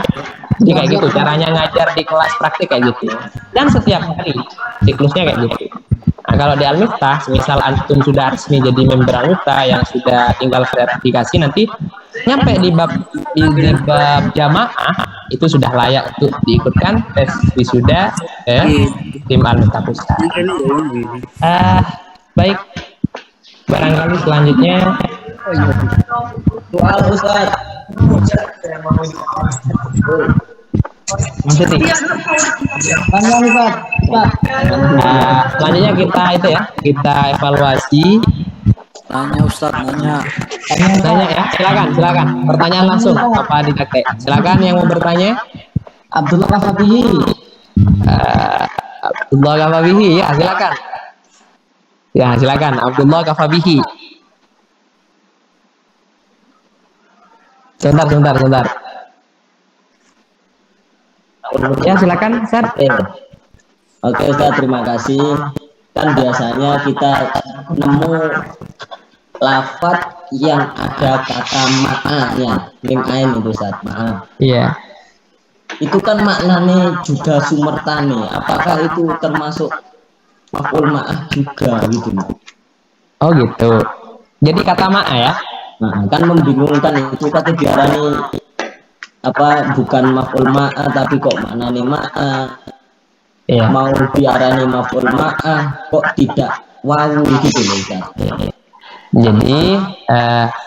Jadi kayak gitu caranya ngajar di kelas praktik kayak gitu. Dan setiap hari siklusnya kayak gitu. Nah, kalau di Al-Miftah, misal antum sudah resmi jadi member Al-Miftah yang sudah tinggal verifikasi, nanti nyampe di bab jamaah itu sudah layak untuk diikutkan tes wisuda tim Al-Miftah Pusat. Baik, barangkali selanjutnya Soal Ustaz. maksudnya selanjutnya kita itu ya, kita evaluasi. Nanya Ustaz, nanya Ya, silakan pertanyaan langsung apa didaktek. Silakan yang mau bertanya. Abdullah Kafabihi. Abdullah Kafabihi, ya silakan. Ya silakan Abdullah Kafabihi. Sebentar. Ya silakan Ustaz. Oke Ustaz, terima kasih. Kan biasanya kita nemu lafaz yang ada kata ma'anya, mim ain itu Ustaz, maaf. Iya. Itu kan maknanya juga sumertani. Apakah itu termasuk maf'ul ma'ah juga gitu? Oh gitu. Jadi kata ma'a ya. Nah, kan membingungkan itu kata diarani apa bukan maf'ul ma'ah tapi kok maknanya ma'ah. Iya. Mau diarani maf'ul ma'ah kok tidak wawu gitu loh Ustaz. Jadi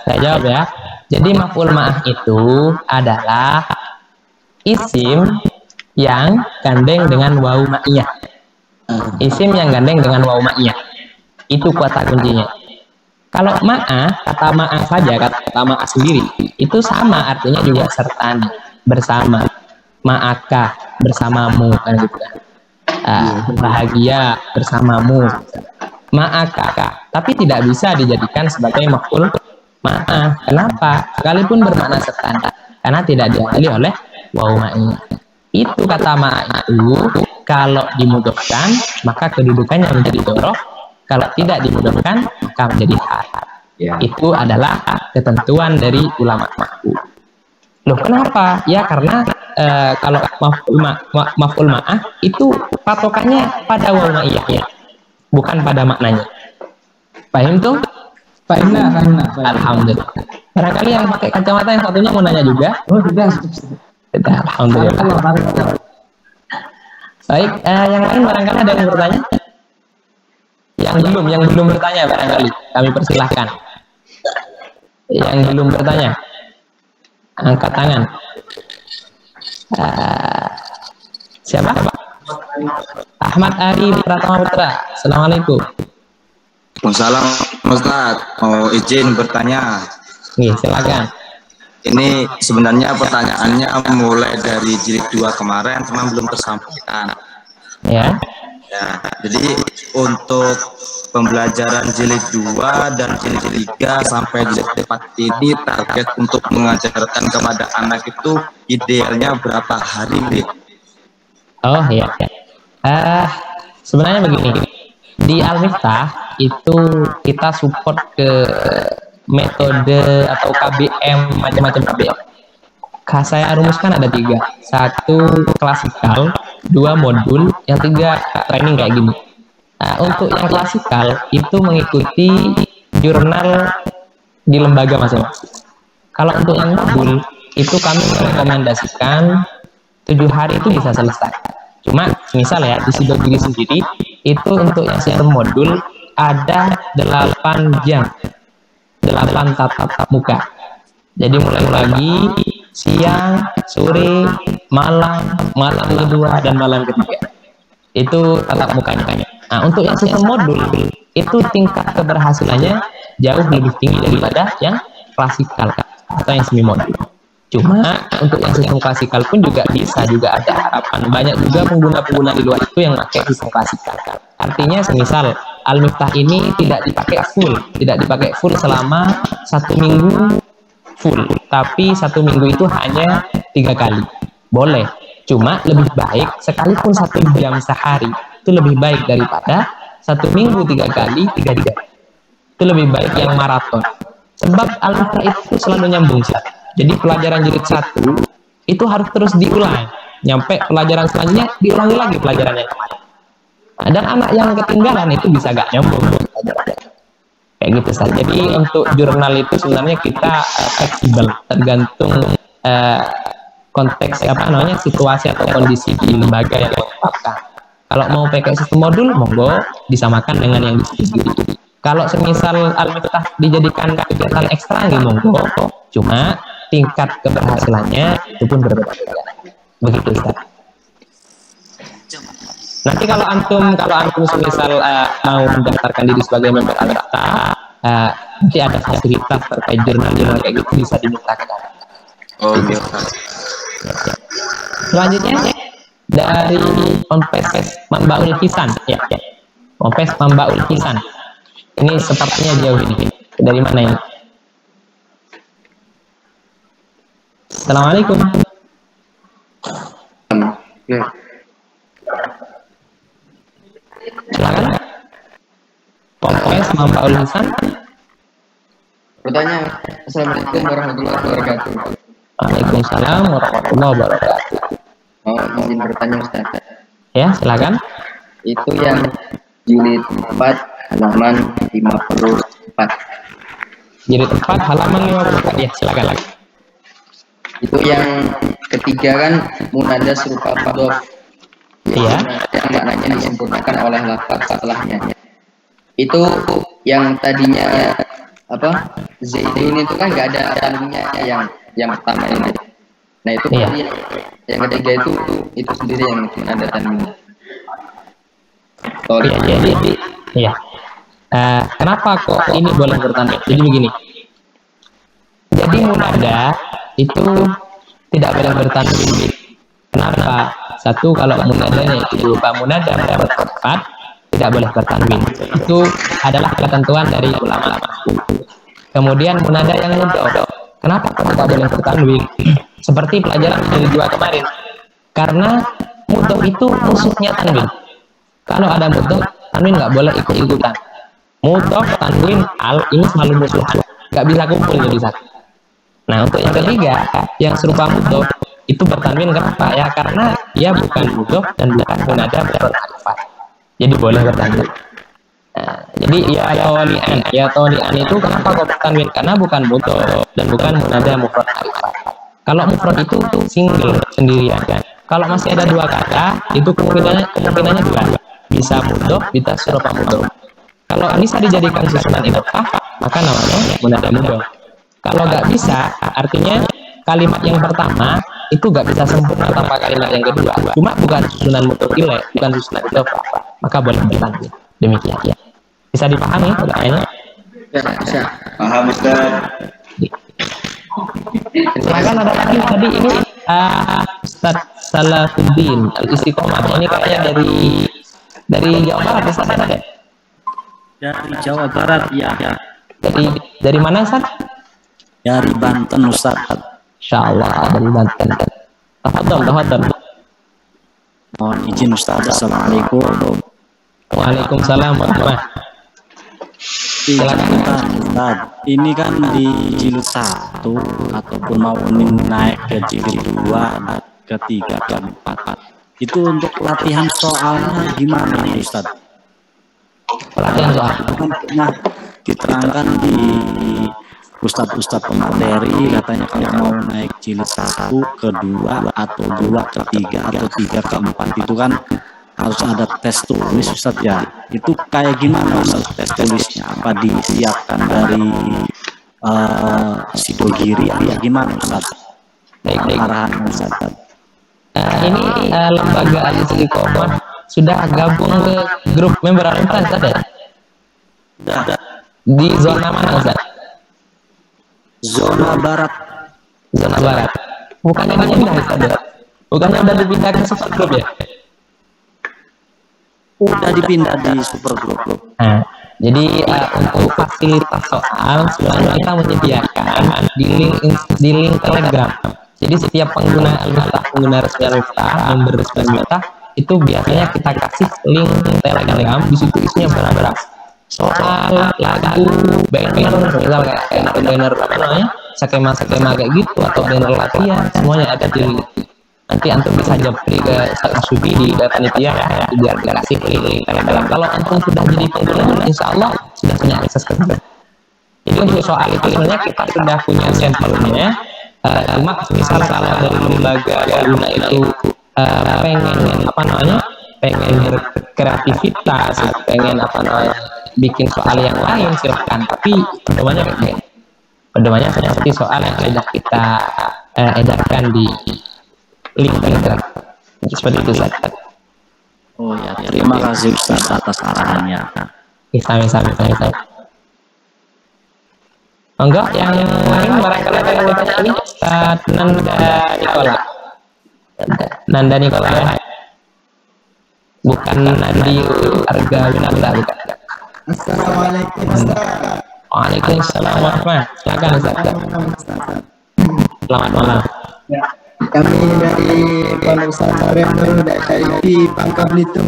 saya jawab ya. Jadi maf'ul ma'ah itu adalah isim yang gandeng dengan wawu ma'iyah. Isim yang gandeng dengan wawu ma'iyah. Itu kata kuncinya. Kalau ma'ah, kata ma'ah saja, kata ma'ah sendiri, itu sama artinya juga sertani, bersama. Ma'akah, bersamamu, kan gitu kan. Bahagia bersamamu. Ma'akah, tapi tidak bisa dijadikan sebagai maf'ul ma'ah. Kenapa? Sekalipun bermakna sertani, karena tidak diawali oleh wawu ma'iyah. Itu kata ma'ah itu, kalau dimudofkan, maka kedudukannya menjadi dorof. Kalau tidak dimudahkan, maka menjadi hal. Ya. Itu adalah ketentuan dari ulama nahwu. Loh, kenapa? Ya karena kalau maf'ul ma'ah itu patokannya pada waw ma'iyah ya, bukan pada maknanya. Paham tuh? Fahimna. Alhamdulillah. Barangkali yang pakai kacamata yang satunya mau nanya juga? Oh, sudah. Alhamdulillah. Baik, yang lain barangkali ada yang bertanya? Yang belum bertanya barangkali kami persilahkan. Yang belum bertanya, angkat tangan. Siapa? Ahmad Ari Pratama Putra. Assalamualaikum. Waalaikumsalam Ustaz, mau izin bertanya. Nih, silakan. Ini sebenarnya pertanyaannya mulai dari jilid 2 kemarin cuma belum tersampaikan. Ya. Ya, jadi untuk pembelajaran jilid 2 dan jilid 3 sampai jilid 4 ini target untuk mengajarkan kepada anak itu idealnya berapa hari, Bik? Oh ya. Sebenarnya begini. Di Al-Miftah itu kita support ke metode atau KBM, macam-macam KBM. Saya rumuskan ada 3. 1 klasikal, 2 modul, yang 3 training kayak gini. Untuk yang klasikal itu mengikuti jurnal di lembaga masing-masing. Kalau untuk yang modul itu kami merekomendasikan 7 hari itu bisa selesai. Cuma misal ya di Sidogiri sendiri itu untuk yang satu modul ada 8 jam, 8 tatap muka. Jadi mulai pagi, siang, sore, malam kedua dan malam ketiga. Itu tatap mukanya. Nah, untuk yang sistem modul itu tingkat keberhasilannya jauh lebih tinggi daripada yang klasikal atau yang semi modul. Cuma untuk yang sistem klasikal pun juga bisa juga ada harapan. Banyak juga pengguna-pengguna di luar itu yang pakai sistem klasikal. Artinya semisal Al-Miftah ini tidak dipakai full selama 1 minggu full, tapi 1 minggu itu hanya 3 kali. Boleh. Cuma lebih baik sekalipun 1 jam sehari itu lebih baik daripada 1 minggu 3 kali 3 jam. Itu lebih baik yang maraton. Sebab Al-Miftah itu selalu nyambung. Jadi pelajaran jilid 1 itu harus terus diulang. Nyampe pelajaran selanjutnya diulangi lagi pelajaran yang kemarin. Dan anak yang ketinggalan itu bisa gak nyambung kayak gitu saja. Jadi untuk jurnal itu sebenarnya kita fleksibel, tergantung konteks situasi atau kondisi di lembaga yang menetapkan. Kalau mau pakai sistem modul, monggo disamakan dengan yang disetujui. Kalau semisal Al-Miftah dijadikan kegiatan ekstra, monggo. Cuma tingkat keberhasilannya itu pun berbeda-beda. Begitu Ustaz. Nanti kalau antum semisal mau mendaftarkan diri sebagai member Al-Miftah, nanti ada fasilitas terkait jurnal-jurnal kayak gitu bisa dimintakan. Oh gitu. Selanjutnya dari Ponpes Mambaul Hisan ya. Ponpes Mambaul Hisan. Ini sepertinya jauh ini. Dari mana ini? Assalamualaikum. Silakan. Ponpes Mambaul Hisan. Bertanya. Assalamualaikum warahmatullahi wabarakatuh. Waalaikumsalam warahmatullahi wabarakatuh. Mau izin bertanya Ustaz. Ya, silakan. Itu yang jilid 4 halaman 54. Jilid 4 halaman 54. Ya, silakan lagi. Itu yang ketiga kan munada serupa mudhof. Iya. Yang maknanya disempurnakan oleh lafaz setelahnya. Itu yang tadinya Zaidun itu kan nggak ada tanwinnya yang pertama ini. Nah itu iya. Yang ketiga itu sendiri yang ada tanwinnya. Iya. Kenapa kok ini boleh bertanwin? Jadi begini. Jadi munada itu tidak boleh bertanwin. Kenapa? Satu, kalau munadanya itu berupa munada bertempat, tidak boleh bertanwin. Itu adalah ketentuan dari ulama. Kemudian munada yang mudhof. Kenapa tidak boleh bertanwin? Seperti pelajaran dari 2 kemarin. Karena mudhof itu musuhnya tanwin. Kalau ada mudhof, tanwin nggak boleh ikut-ikutan. mudhof, tanwin, al ini selalu musuhan, nggak bisa kumpul jadi satu. Nah untuk yang ketiga yang serupa mudhof itu bertanwin, kenapa ya? Karena ia bukan mudhof dan bukan munada mufrad alifat, jadi boleh bertanwin. Nah, jadi ya tolian itu kenapa kok bertanwin? Karena bukan mudhof dan bukan munada mufrad alifat. Kalau mufrad itu single sendirian kan. Kalau masih ada dua kata itu kemungkinannya dua, bisa mudhof, bisa serupa mudhof. Kalau bisa dijadikan susunan idgham maka namanya munada mudhof. Kalau nggak bisa, artinya kalimat yang pertama itu nggak bisa sempurna tanpa kalimat yang kedua. Cuma bukan susunan mudhof ilaih, bukan susunan idgham, maka boleh bertanwin. Demikian ya. Bisa dipahami pertanyaannya? Ya, bisa. Paham, Ustaz. Silakan ada lagi tadi ini Ustaz Salahuddin Al-Istiqomah, ini kayaknya dari Jawa Barat Ustaz ada? Dari Jawa Barat ya. Dari mana Ustaz? Dari Banten Ustaz. Insyaallah dari Banten. Tafadhol. Mohon izin Ustaz. Assalamualaikum. Waalaikumsalam warahmatullahi. Silakan Ustaz. Ini kan di jilid 1 ataupun mau naik ke jilid 2, ke 3, ke 4. Itu untuk latihan soalnya gimana Ustaz? Pelatihan soal Nah, diterangkan di Ustadz pemateri katanya kalau mau naik jilid 1 ke 2 atau 2 ke 3 atau 3 ke 4 itu kan harus ada tes tulis Ustadz ya. Itu kayak gimana Ustadz tes tulisnya? Apa disiapkan dari Sidogiri atau gimana Ustadz? Arahan Ustadz. Ini lembaga Al-Istiqomah sudah gabung ke grup member Al-Quran Ustaz ya? Di zona mana Ustaz? Zona Barat. Zona Barat. Bukannya dipindah Ustaz ya? Bukannya udah dipindah ke super grup ya? Udah dipindah di super grup. Nah, jadi untuk fasilitas soal sebenarnya kita menyediakan di link Telegram. Jadi setiap pengguna Al-Miftah, pengguna resmi Al-Miftah, member resmi Al-Miftah itu biasanya kita kasih link Telegram. Di situ isinya benar-benar soal, lagu, banner, misal kayak banner apa namanya, skema kayak gitu atau banner latihan, semuanya ada di link. Nanti antum bisa japri ke Sasubi di panitia biar dikasih link Telegram. Kalau antum sudah jadi pengguna, insya Allah sudah punya akses ke itu. Jadi untuk soal itu sebenarnya kita sudah punya sampelnya. Cuma misalnya kalau dari lembaga pengguna itu pengen kreativitas, pengen bikin soal yang lain silahkan. Tapi pedomannya seperti soal yang sudah kita edarkan di link Telegram. Seperti itu Ustaz. Oh ya, terima kasih Ustaz atas arahannya. Sami-sami. Enggak, yang lain barangkali ada yang bertanya ini Ustaz Nanda Nikola ya? Bukan Nandi Arga Winata, bukan. Assalamualaikum Ustaz. Waalaikumsalam warahmatullahi. Silakan Ustaz. Selamat malam. Ya. Kami dari Pondok Pesantren Nurul Syaifi Bangka Belitung.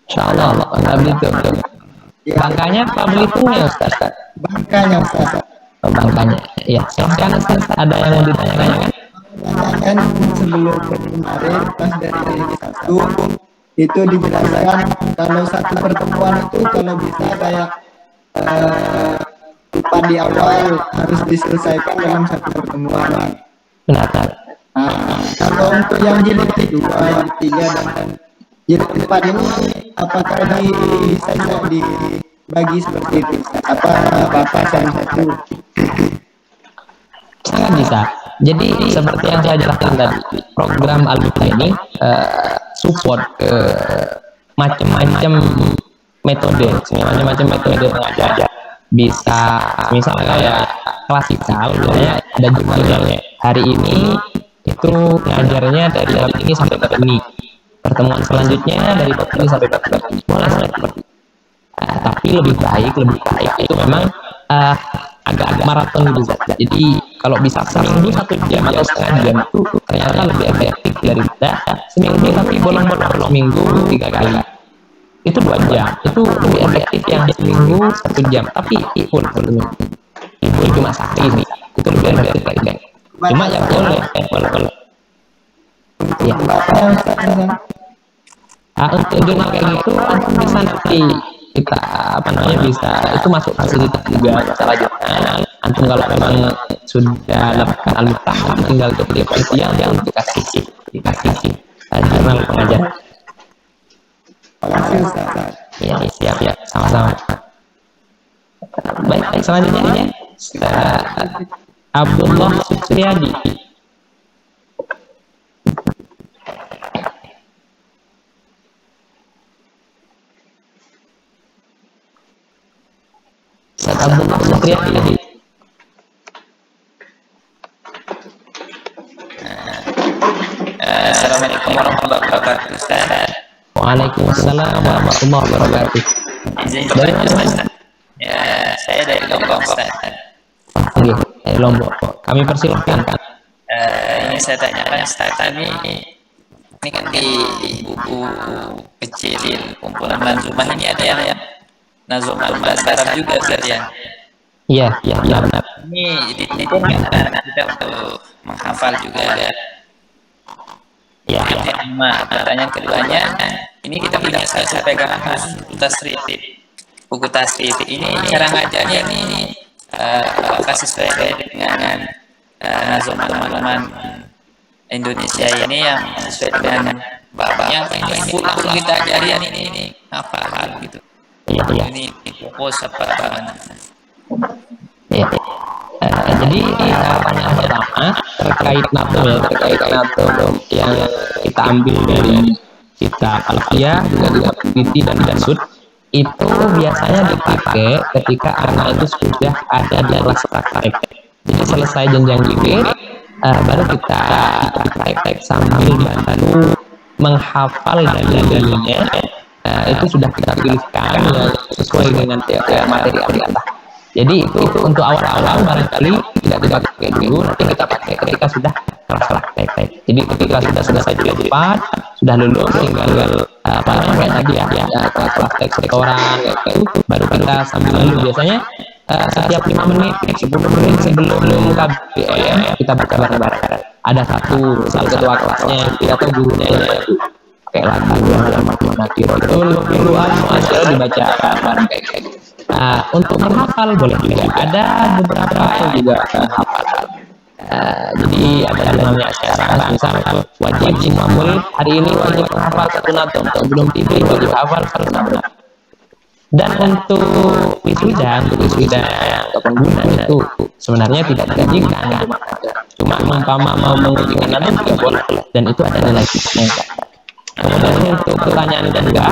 Insyaallah Bangka Belitung. Ya. Bangkanya apa Belitungnya Ustaz? Bangkanya Ustaz. Bangkanya. Ya, silakan Ustaz. Ada yang mau ditanyakan? Tanyakan sebelum kemarin pas dari satu itu dijelaskan kalau satu pertemuan itu kalau bisa kayak di awal harus diselesaikan dalam satu pertemuan. Benar. Kalau untuk yang jilid 2, jilid 3 dan jilid 4 ini apakah bisa dibagi seperti itu? Apa Bapak satu? Sangat bisa. Jadi seperti yang saya jelaskan tadi, program Al-Miftah ini support ke macam-macam metode mengajar. Bisa misalnya kayak klasikal, misalnya ada judulnya hari ini itu ngajarnya dari bab ini sampai bab ini, pertemuan selanjutnya dari bab ini sampai bab ini, boleh seperti itu. Tapi lebih baik itu memang agak maraton gitu. Jadi kalau bisa seminggu 1 jam atau setengah jam itu ternyata lebih efektif daripada seminggu tapi bolong-bolong, minggu 3 kali. itu 2 jam, itu lebih efektif yang seminggu 1 jam, tapi full cuma sehari nih, itu lebih efektif. Cuma ya boleh. Ya. Untuk jurnal kayak gitu bisa nanti kita bisa itu masuk fasilitas juga masalah jurnal. Antum kalau memang sudah lakukan al-muftah tinggal ke dia yang dikasih jurnal pengajaran. Ya, siap ya, sama-sama. Baik, selanjutnya Abdullah Supriyadi. Abdullah Supriyadi. Assalamualaikum warahmatullahi wabarakatuh, Ustaz. Waalaikumsalam warahmatullahi wabarakatuh. Izin dari mana, Ustaz? Ya, saya dari Lombok, Ustaz. Iya, dari Lombok. Kami persilahkan, Pak. Ini saya tanyakan, Ustaz. Ini kan di buku kecil kumpulan manzumah ini ada yang nazum bahasa Arab juga, Ustaz ya? Iya, benar. Ini ditipu kita untuk menghafal juga ada. Ya, pertanyaan keduanya, ini kita punya saya pegang buku tasrif ini cara ngajarnya ini apakah sesuai dengan nazum teman-teman Indonesia ini yang sesuai dengan babnya, ini pulang kita ajarin ini hafal gitu. Ini fokus apa mana? Ya. Jadi pertanyaan pertama terkait nazum yang kita ambil dari kitab Alfiyah, juga di Al-Qurtubi dan Dasud, itu biasanya dipakai ketika anak itu sudah ada di kelas praktek. Jadi selesai jenjang jilid, baru kita praktek sambil dibantu menghafal dalil-dalilnya. Itu sudah kita pilihkan sesuai dengan materi Allah. Jadi itu untuk awal-awal barangkali tidak dipakai dulu, nanti kita pakai ketika sudah kelas praktek. Jadi ketika sudah selesai jilid 4, sudah lulus, tinggal kayak tadi ya kelas praktek setoran kayak itu, baru kita sambil lalu biasanya setiap 5 menit, 10 menit sebelum KBM kita baca bareng-bareng. Ada satu ketua kelasnya, kita tahu gurunya itu kayak lagu yang Nakiro itu dibaca bareng kayak gitu. Untuk menghafal boleh juga, ada beberapa yang juga hafal. Jadi ada namanya sekarang misalnya wajib semua murid hari ini wajib menghafal satu nazum, sebelum tidur wajib hafal satu nazum. Dan untuk wisuda atau pengguna itu sebenarnya tidak digajikan, cuma umpama mau mengujikan nazum juga boleh, dan itu ada nilai plusnya. Kemudian untuk pertanyaan kedua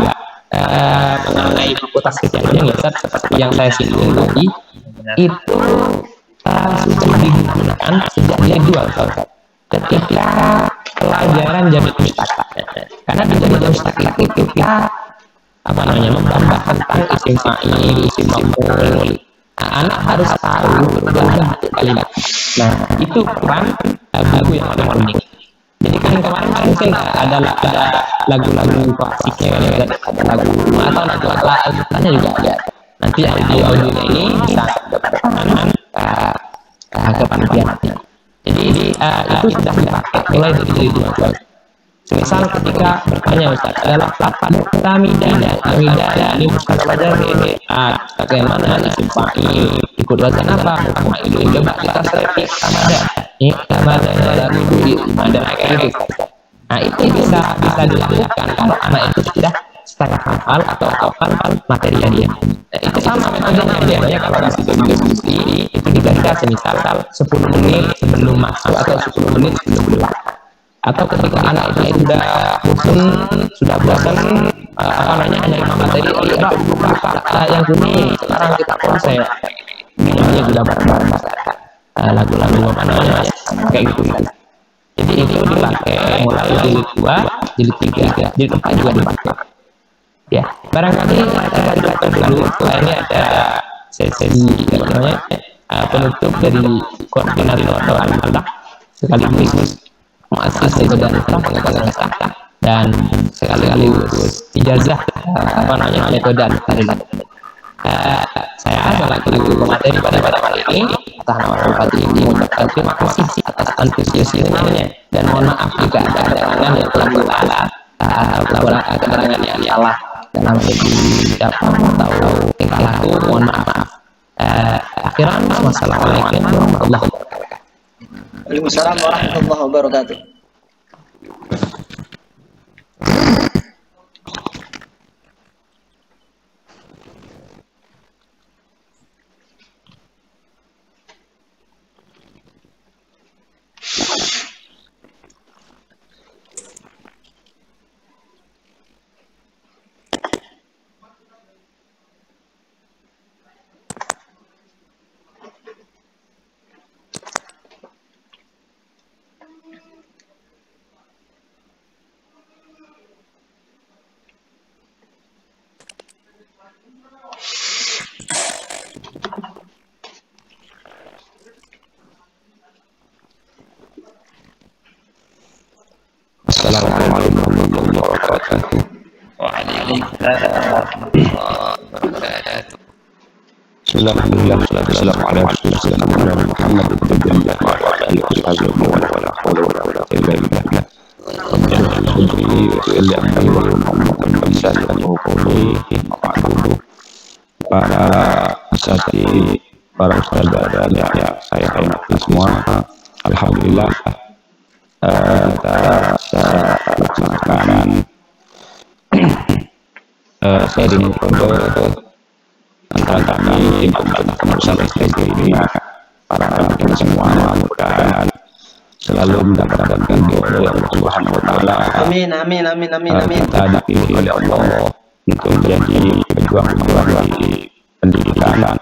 mengenai buku tasrif yang Ustaz, seperti yang saya singgung tadi, itu sudah digunakan sejak jilid 2 ketika pelajaran Jamil Mustaqil. Karena di Jamil Mustaqil itu kita membahas tentang isim fa'il, isim maf'ul. Anak harus tahu dalam kalimat. Nah, itu peran buku yang paling penting. Jadi kan kemarin mungkin ada lagu-lagu klasiknya, ada lagu atau lagu Al-Qur'annya juga ada. Nanti audio-audionya ini bisa ke panitia nanti. Jadi itu sudah dipakai mulai dari jilid 2. Misal ketika bertanya Ustaz adalah lapan hamidana ini Ustaz belajar ini bagaimana isim fa'il ikut wazan apa fa'il coba kita selektif sama ada kayak gitu. Nah itu bisa dilakukan kalau anak itu sudah setengah hafal atau hafal materinya dia. Nah, itu sama metodenya biasanya kalau kasih diskusi itu dikasih misal 10 menit sebelum masuk atau 10 menit sebelum keluar. Atau ketika anak itu sudah bosan hanya materi yang kuning, sekarang kita proses ini sudah bareng-bareng lagu-lagu kayak gitu kan. Jadi itu dipakai mulai jilid 2, jilid 3, jilid 4 juga dipakai. Ya, barangkali kita dilakukan dulu. Setelah ini ada sesi penutup dari koordinator Al-Falah sekaligus muassis dan pengacara. dan sekaligus ijazah metode analisis. Saya selaku pemateri pada materi ini atas nama Bupati ini mengucapkan terima kasih atas antusiasmenya dan mohon maaf jika ada keterangan yang telah salah atau keterangan yang salah dalam segi ucapan atau tingkah laku, mohon maaf. Akhiran, wassalamualaikum warahmatullahi wabarakatuh. Waalaikumsalam warahmatullahi wabarakatuh. Assalamualaikum warahmatullahi wabarakatuh. Waalaikumsalam warahmatullahi wabarakatuh. Alhamdulillah, wassalamu ala rasulillah Muhammad Abdullah wa ala alihi wa sahbihi wa la hawla wa la quwwata illa billah. Para asatidz, para ustadzah dan ya saya hormati semua. Alhamdulillah kita laksanakan sharing metode antara kami tim pengurusan STG ini para rekan semua, mudah-mudahan selalu mendapatkan ridho dari Allah Subhanahu wa taala. Amin amin amin amin amin. Kita dipilih oleh Allah untuk menjadi pejuang-pejuang di pendidikan.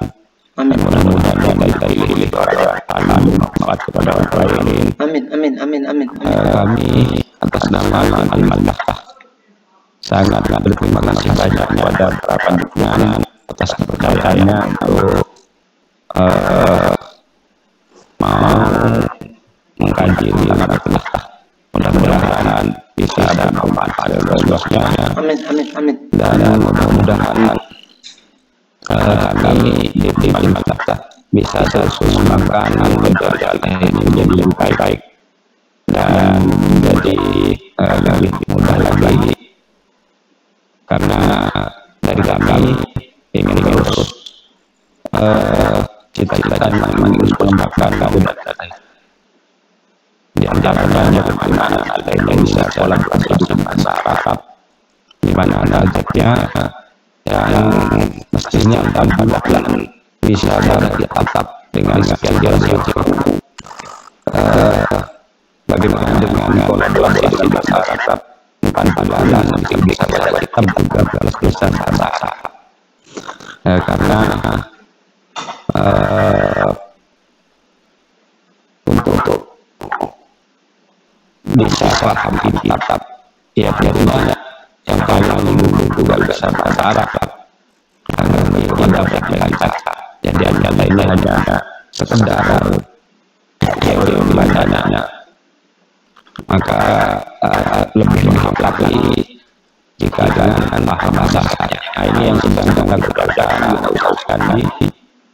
Amin. Mudah-mudahan kita dipilih oleh Allah bermanfaat kepada orang lain. Amin amin amin amin. Kami atas nama Al-Malah sangat berterima kasih banyak kepada para panitia atas kepercayaannya untuk mau mengkaji tentang mudah-mudahan bisa ada manfaat luasnya. Amin amin amin. Dan mudah-mudahan kami di tim Al-Malah bisa terus mengembangkan metode ini menjadi lebih baik dan menjadi lebih mudah lagi, karena dari kami ingin terus cita-cita mengurus pengembangan budaya. Di antaranya bagaimana ada yang bisa kolaborasi dengan masyarakat, di mana targetnya yang mestinya dan bisa diatap dengan sekian jalan. Bagaimana dengan kolaborasi di masyarakat, bukan pada nanti bisa kita juga balas desa masyarakat, karena untuk bisa paham atap ya biasanya yang paling dulu juga bisa masyarakat, karena tidak berbicara. Jadi ada ini hanya sekedar teori bacanya, maka lebih lengkap lagi jika dengan paham bahasanya. Nah, ini yang sedang kita usahakan di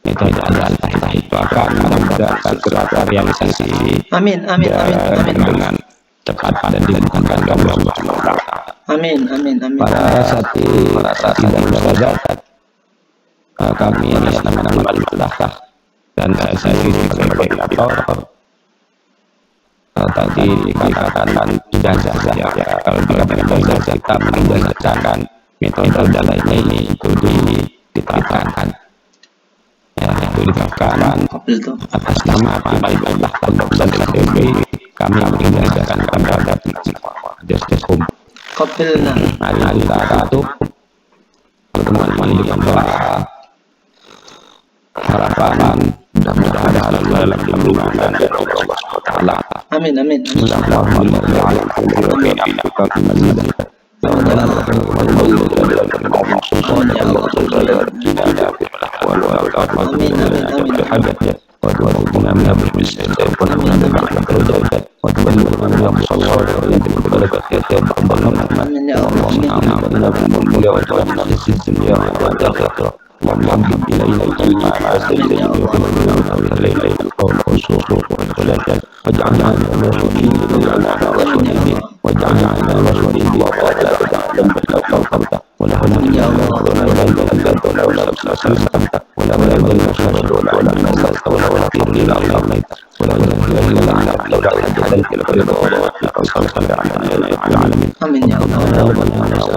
metode analisis itu akan mudah-mudahan segera realisasi. Amin amin amin amin dengan cepat dan dimudahkan oleh Allah Subhanahu wa taala. Amin amin amin. Para asatidz dan ustadzah kami atas nama Al-Malah dan saya sendiri sebagai koordinator tadi dikatakan ijazah ya, kalau dikatakan ijazah kita menjelaskan metode dan lainnya itu diterapkan ya, itu diterapkan atas nama Al-Malah dan STG kami menjelaskan kepada Justiskum. Mari kita tutup teman-teman di bawah harapan mudah-mudahan selalu dalam lindungan dan Allah Subhanahu wa taala. Amin amin. وقنا من الشيطان ومن الرجال وتبلغنا يا مصلى وبركة Amin ya Allah. اللهم حبب إلينا الإيمان وزينه في قلوبنا وإلينا القول والصدور والخلل واجعلنا من الراشدين واجعلنا من الراشدين ولا فوقك ولا هنا إلا ولا سلامك ولا بين الشر ولا مسلك ولا خير إلا الله ولا إله إلا الله لولا أنت هديت الفريضة ولا أصلك العالمين Amin ya Allah.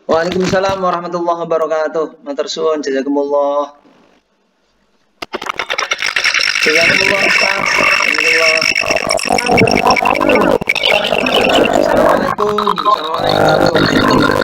Waalaikumsalam warahmatullahi wabarakatuh. Matur suwun, jazakumullah. Jazakumullah Ustaz. Assalamualaikum. Assalamualaikum.